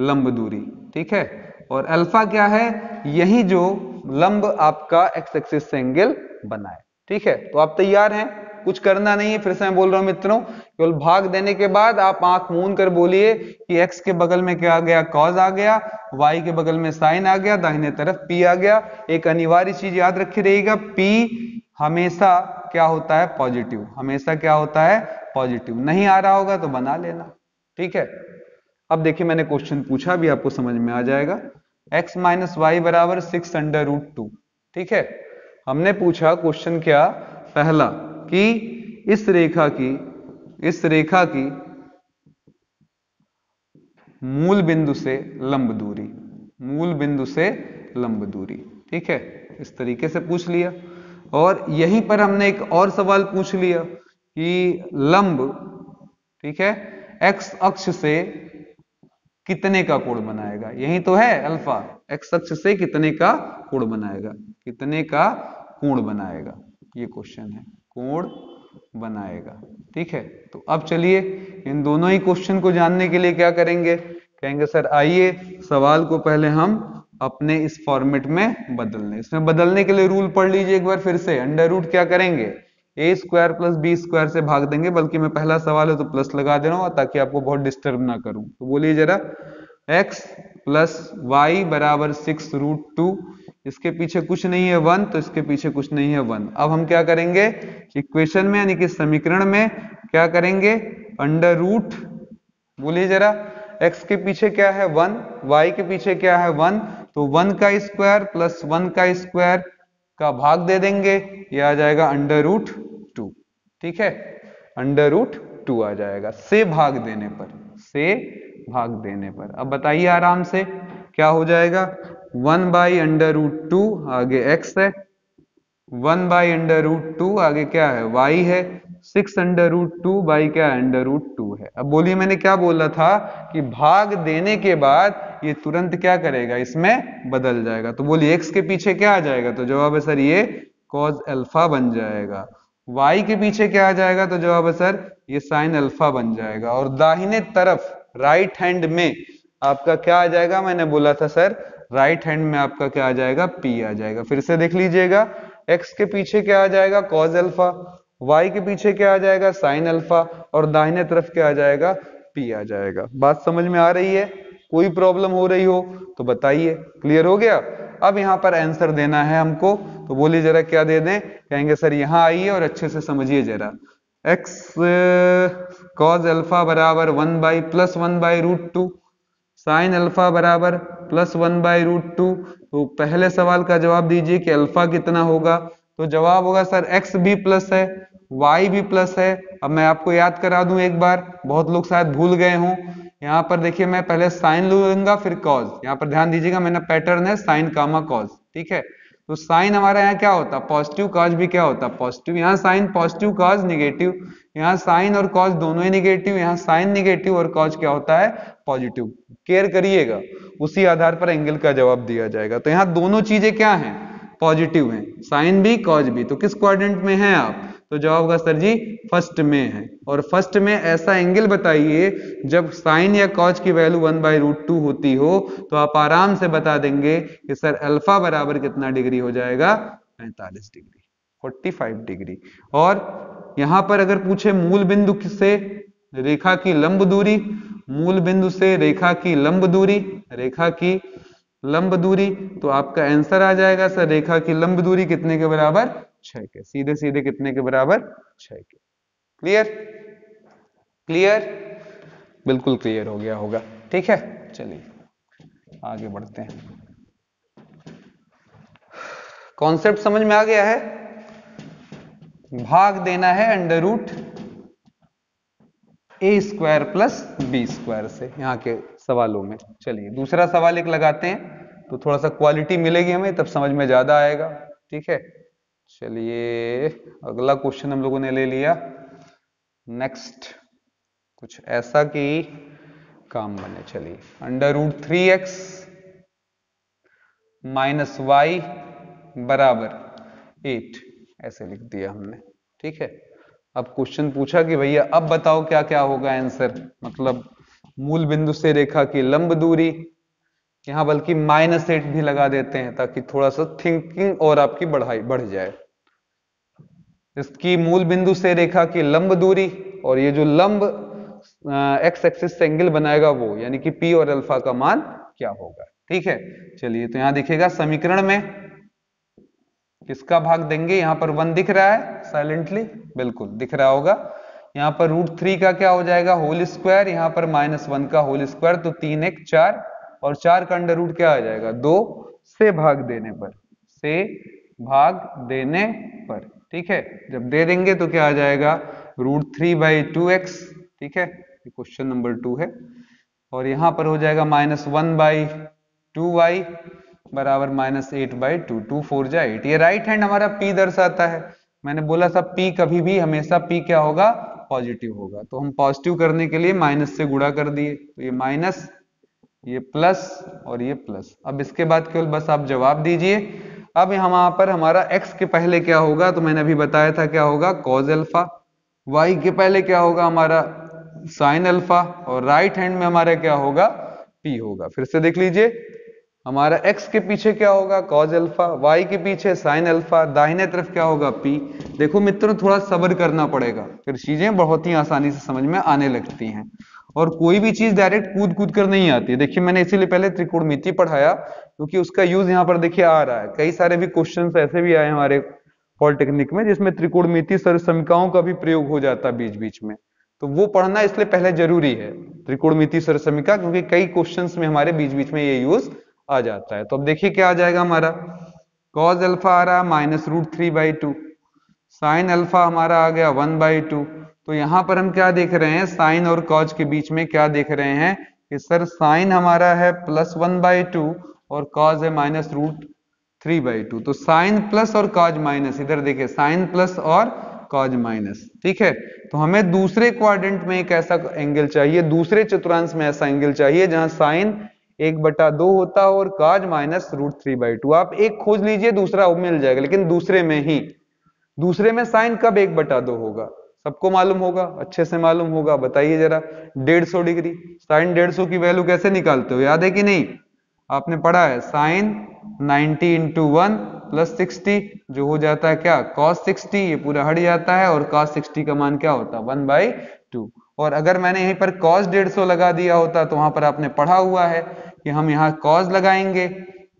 S1: लंब दूरी, ठीक है, और अल्फा क्या है, यही जो लंब आपका एक्स एक्सिस से एंगल बनाए, ठीक है। तो आप तैयार हैं, कुछ करना नहीं है, फिर से मैं बोल रहा हूं मित्रों, केवल भाग देने के बाद आप आंख मूंद कर बोलिए कि x के बगल में क्या आ गया, कॉज आ गया, y के बगल में साइन आ गया, दाहिने तरफ p आ गया। एक अनिवार्य चीज याद रखी रहेगा, p हमेशा क्या होता है, पॉजिटिव, हमेशा क्या होता है, पॉजिटिव। नहीं आ रहा होगा तो बना लेना, ठीक है। अब देखिए मैंने क्वेश्चन पूछा, भी आपको समझ में आ जाएगा, x माइनस वाई बराबर 6 अंडर रूट 2, ठीक है। हमने पूछा क्वेश्चन क्या, पहला कि इस रेखा की मूल बिंदु से लंब दूरी, ठीक है, इस तरीके से पूछ लिया। और यहीं पर हमने एक और सवाल पूछ लिया कि लंब, ठीक है, x अक्ष से कितने का कोण बनाएगा, यही तो है अल्फा, x अक्ष से कितने का कोण बनाएगा, ये क्वेश्चन है, कोण बनाएगा, ठीक है। तो अब चलिए इन दोनों ही क्वेश्चन को जानने के लिए क्या करेंगे, कहेंगे सर आइए सवाल को पहले हम अपने इस फॉर्मेट में बदल लें। इसमें बदलने के लिए रूल पढ़ लीजिए एक बार फिर से, अंडर रूट क्या करेंगे, ए स्क्वायर प्लस बी स्क्वायर से भाग देंगे, बल्कि मैं पहला सवाल है तो प्लस लगा दे रहा हूं ताकि आपको बहुत डिस्टर्ब ना करूं। तो बोलिए जरा, x प्लस वाई बराबर 6 रूट 2, इसके पीछे कुछ नहीं है 1, तो इसके पीछे कुछ नहीं है 1। अब हम क्या करेंगे, इक्वेशन में यानी कि समीकरण में क्या करेंगे, अंडर रूट, बोलिए जरा, x के पीछे क्या है 1, y के पीछे क्या है 1, तो 1 का स्क्वायर प्लस 1 का स्क्वायर का भाग दे देंगे, ये आ जाएगा अंडर रूट 2, ठीक है, अंडर रूट 2 आ जाएगा से भाग देने पर। अब बताइए आराम से क्या हो जाएगा, 1 बाई अंडर रूट 2 आगे x है, 1 बाई अंडर रूट 2 आगे क्या है, y है, 6 अंडर रूट 2 बाई क्या है, अंडर रूट 2 है। अब बोलिए मैंने क्या बोला था कि भाग देने के बाद ये तुरंत क्या करेगा, इसमें बदल जाएगा। तो बोलिए x के पीछे क्या आ जाएगा, तो जवाब है सर ये कॉज अल्फा बन जाएगा। y के पीछे क्या आ जाएगा, तो जवाब है सर ये साइन अल्फा बन जाएगा। और दाहिने तरफ राइट हैंड में आपका क्या आ जाएगा, मैंने बोला था सर राइट हैंड में आपका क्या आ जाएगा, पी आ जाएगा। फिर से देख लीजिएगा, एक्स के पीछे क्या आ जाएगा, कॉज अल्फा, वाई के पीछे क्या आ जाएगा, साइन अल्फा, और दाहिने तरफ क्या आ जाएगा, पी आ जाएगा। बात समझ में आ रही है? कोई प्रॉब्लम हो रही हो तो बताइए। क्लियर हो गया? अब यहाँ पर आंसर देना है हमको, तो बोलिए जरा क्या दे दें? कहेंगे सर यहाँ आइए और अच्छे से समझिए जरा। एक्स कॉज अल्फा बराबर 1/+1/√2, साइन अल्फा बराबर +1/√2। तो पहले सवाल का जवाब दीजिए कि अल्फा कितना होगा। तो जवाब होगा सर एक्स भी प्लस है, वाई भी प्लस है। अब मैं आपको याद करा दूं एक बार, बहुत लोग शायद भूल गए हों। यहाँ पर देखिए, मैं पहले साइन लूंगा फिर कॉज। यहाँ पर ध्यान दीजिएगा, मैंने पैटर्न है साइन कामा कॉज, ठीक है। तो साइन हमारा यहाँ क्या होता है, पॉजिटिव, कॉज भी क्या होता है, पॉजिटिव। यहाँ साइन पॉजिटिव, कॉज निगेटिव। यहाँ साइन और कॉज दोनों ही निगेटिव, यहाँ साइन निगेटिव और कॉज क्या होता है, पॉजिटिव। केयर करिएगा, उसी आधार पर एंगल का जवाब दिया जाएगा। तो यहाँ दोनों चीजें क्या हैं, पॉजिटिव हैं, साइन भी कॉज भी। तो किस क्वाड्रेंट में हैं आप? तो जवाब होगा सर जी फर्स्ट में है। और फर्स्ट में ऐसा एंगल बताइए जब साइन या कॉज की वैल्यू 1/√2 होती हो, तो आप आराम से बता देंगे कि सर अल्फा बराबर कितना डिग्री हो जाएगा, 45 डिग्री, 45 डिग्री। और यहां पर अगर पूछे मूल बिंदु से रेखा की लंब दूरी, मूल बिंदु से रेखा की लंब दूरी, रेखा की लंब दूरी, तो आपका आंसर आ जाएगा सर रेखा की लंब दूरी कितने के बराबर, 6 के। सीधे सीधे कितने के बराबर, 6 के। क्लियर? क्लियर? बिल्कुल क्लियर हो गया होगा, ठीक है। चलिए आगे बढ़ते हैं। कॉन्सेप्ट समझ में आ गया है? भाग देना है √a² + b² से, यहाँ के सवालों में। चलिए दूसरा सवाल एक लगाते हैं, तो थोड़ा सा क्वालिटी मिलेगी हमें, तब समझ में ज्यादा आएगा, ठीक है। चलिए अगला क्वेश्चन हम लोगों ने ले लिया। नेक्स्ट कुछ ऐसा कि काम बने। चलिए √3x - y = 8 ऐसे लिख दिया हमने, ठीक है। अब क्वेश्चन पूछा कि भैया अब बताओ क्या क्या होगा आंसर, मतलब मूल बिंदु से रेखा की लंब दूरी, यहां बल्कि -8 भी लगा देते हैं ताकि थोड़ा सा थिंकिंग और आपकी बढ़ जाए। इसकी मूल बिंदु से रेखा की लंब दूरी, और ये जो लंब एक्स एक्सिस से एंगल बनाएगा वो, यानी कि पी और अल्फा का मान क्या होगा, ठीक है। चलिए तो यहां दिखेगा समीकरण में किसका भाग देंगे, यहां पर 1 दिख रहा है साइलेंटली, बिल्कुल दिख रहा होगा। यहां पर √3 का क्या हो जाएगा, होल स्क्वायर, यहां पर -1 का होल स्क्वायर, तो 3 1 4, और 4 का अंडर रूट क्या आ जाएगा, 2 से भाग देने पर, से भाग देने पर, ठीक है। जब दे देंगे तो क्या आ जाएगा, √3/2x, ठीक है, ये क्वेश्चन नंबर 2 है। और यहां पर हो जाएगा -1/2y बराबर -8/2, 2 4 जा 8। ये राइट हैंड हमारा P दर्शाता है। मैंने बोला था P कभी भी हमेशा P क्या होगा, पॉजिटिव होगा। तो हम पॉजिटिव करने के लिए माइनस से गुणा कर दिए, तो ये माइनस, ये प्लस और ये प्लस। अब इसके बाद केवल बस आप जवाब दीजिए। अब यहाँ पर हमारा x के पहले क्या होगा, तो मैंने अभी बताया था क्या होगा, कॉज अल्फा। y के पहले क्या होगा हमारा, साइन अल्फा। और राइट हैंड में हमारा क्या होगा, p होगा। फिर से देख लीजिए, हमारा x के पीछे क्या होगा, कॉज अल्फा, y के पीछे साइन अल्फा, दाहिने तरफ क्या होगा, p। देखो मित्रों, थोड़ा सब्र करना पड़ेगा, फिर चीजें बहुत ही आसानी से समझ में आने लगती हैं। और कोई भी चीज डायरेक्ट कूद कूद कर नहीं आती है। देखिए मैंने इसीलिए पहले त्रिकोणमिति पढ़ाया, क्योंकि उसका यूज यहाँ पर देखिए आ रहा है। कई सारे भी क्वेश्चन ऐसे भी आए हमारे पॉलिटेक्निक में जिसमें त्रिकोणमिति सरसमीकाओं का भी प्रयोग हो जाता है बीच बीच में, तो वो पढ़ना इसलिए पहले जरूरी है, त्रिकोणमिति सरसमीका, क्योंकि कई क्वेश्चंस में हमारे बीच बीच में ये यूज आ जाता है। तो अब देखिए क्या आ जाएगा हमारा, कॉज अल्फा आ रहा -√3/2, साइन अल्फा हमारा आ गया 1/2। तो यहां पर हम क्या देख रहे हैं, साइन और कॉज के बीच में क्या देख रहे हैं कि सर साइन हमारा है +1/2 और कॉज है -√3/2। तो साइन प्लस और कॉज माइनस, इधर देखिए साइन प्लस और कॉज माइनस, ठीक है। तो हमें दूसरे क्वाड्रेंट में एक ऐसा एंगल चाहिए, दूसरे चतुर्थांश में ऐसा एंगल चाहिए जहां साइन 1/2 होता हो और कॉज -√3/2। आप एक खोज लीजिए, दूसरा मिल जाएगा, लेकिन दूसरे में ही। दूसरे में साइन कब 1/2 होगा, सबको मालूम होगा, अच्छे से मालूम होगा, बताइए जरा। 150 डिग्री, साइन 150 की वैल्यू कैसे निकालते हो, याद है कि नहीं? आपने पढ़ा है साइन 90 इंटू 1 प्लस 60 जो हो जाता है क्या cos 60, ये पूरा हट जाता है और cos 60 का मान क्या होता है 1/2। और अगर मैंने यहीं पर cos 150 लगा दिया होता तो वहां पर आपने पढ़ा हुआ है कि हम यहाँ cos लगाएंगे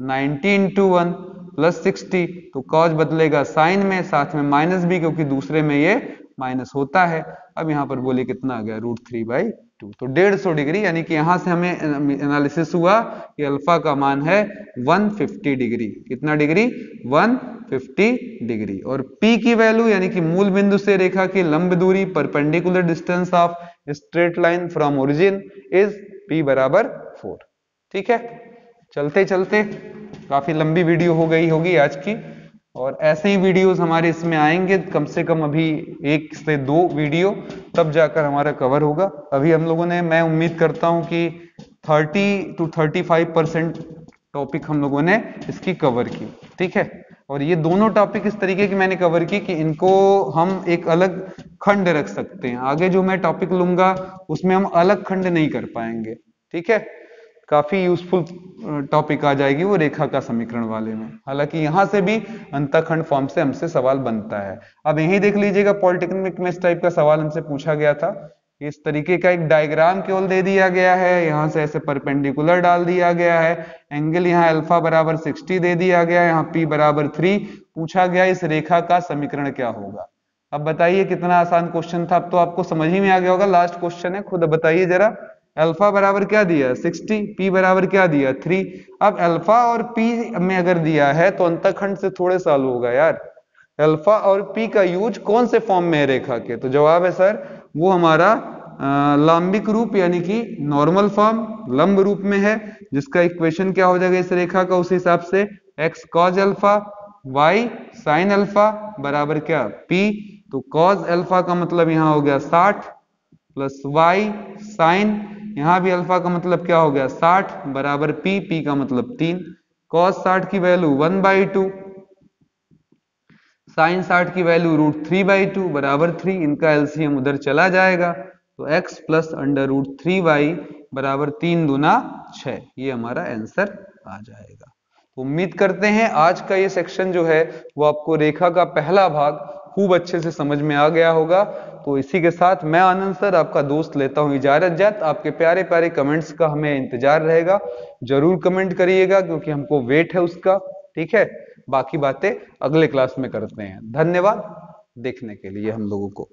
S1: 90 इंटू 1 प्लस 60, तो cos बदलेगा साइन में, साथ में माइनस भी क्योंकि दूसरे में ये माइनस होता है। अब यहाँ पर बोले कितना आ गया √3/2, तो 150 डिग्री, यानी कि यहां से हमें एनालिसिस हुआ कि अल्फा का मान है 150 डिग्री। कितना डिग्री 150 डिग्री। और P की वैल्यू यानी कि मूल बिंदु से रेखा की लंब दूरी perpendicular distance of straight line from origin is P बराबर 4। ठीक है, चलते चलते काफी लंबी वीडियो हो गई होगी आज की, और ऐसे ही वीडियोस हमारे इसमें आएंगे कम से कम अभी 1 से 2 वीडियो, तब जाकर हमारा कवर होगा। अभी हम लोगों ने, मैं उम्मीद करता हूं कि 30 to 35% टॉपिक हम लोगों ने इसकी कवर की। ठीक है, और ये दोनों टॉपिक इस तरीके की मैंने कवर की कि इनको हम एक अलग खंड रख सकते हैं। आगे जो मैं टॉपिक लूंगा उसमें हम अलग खंड नहीं कर पाएंगे। ठीक है, काफी यूजफुल टॉपिक आ जाएगी वो रेखा का समीकरण वाले में। हालांकि यहां से भी अंतःखंड फॉर्म से हमसे सवाल बनता है। अब यही देख लीजिएगा, पॉलिटेक्निक में इस टाइप का सवाल हमसे पूछा गया था। इस तरीके का एक डायग्राम केवल दे दिया गया है, यहां से ऐसे परपेंडिकुलर डाल दिया गया है, एंगल यहाँ अल्फा बराबर 60 दे दिया गया है, यहाँ P बराबर 3 पूछा गया, इस रेखा का समीकरण क्या होगा। अब बताइए कितना आसान क्वेश्चन था। अब तो आपको समझ ही में आ गया होगा, लास्ट क्वेश्चन है, खुद बताइए जरा। अल्फा बराबर क्या दिया 60, P बराबर क्या दिया 3। अब अल्फा और P में अगर दिया है तो अंतःखंड से थोड़े साल होगा यार। अल्फा और P का यूज कौन से फॉर्म में है रेखा के, तो जवाब है सर वो हमारा लांबिक रूप यानी कि नॉर्मल फॉर्म लंब रूप में है, जिसका इक्वेशन क्या हो जाएगा इस रेखा का, उस हिसाब से x cos alpha y sin alpha बराबर क्या P। तो cos अल्फा का मतलब यहाँ हो गया 60 प्लस y sin, यहां भी अल्फा का मतलब क्या हो गया 60 बराबर P का मतलब 3। cos 60 की वैल्यू 1/2, साइन 60 की वैल्यू √3/2 बराबर 3, इनका एलसीएम उधर चला जाएगा तो x प्लस √3y बराबर 3 दूना 6, ये हमारा आंसर आ जाएगा। उम्मीद करते हैं आज का ये सेक्शन जो है वो आपको रेखा का पहला भाग खूब अच्छे से समझ में आ गया होगा। तो इसी के साथ मैं आनंद सर आपका दोस्त लेता हूं इजाजत। आपके प्यारे प्यारे कमेंट्स का हमें इंतजार रहेगा, जरूर कमेंट करिएगा क्योंकि हमको वेट है उसका। ठीक है, बाकी बातें अगले क्लास में करते हैं। धन्यवाद देखने के लिए हम लोगों को।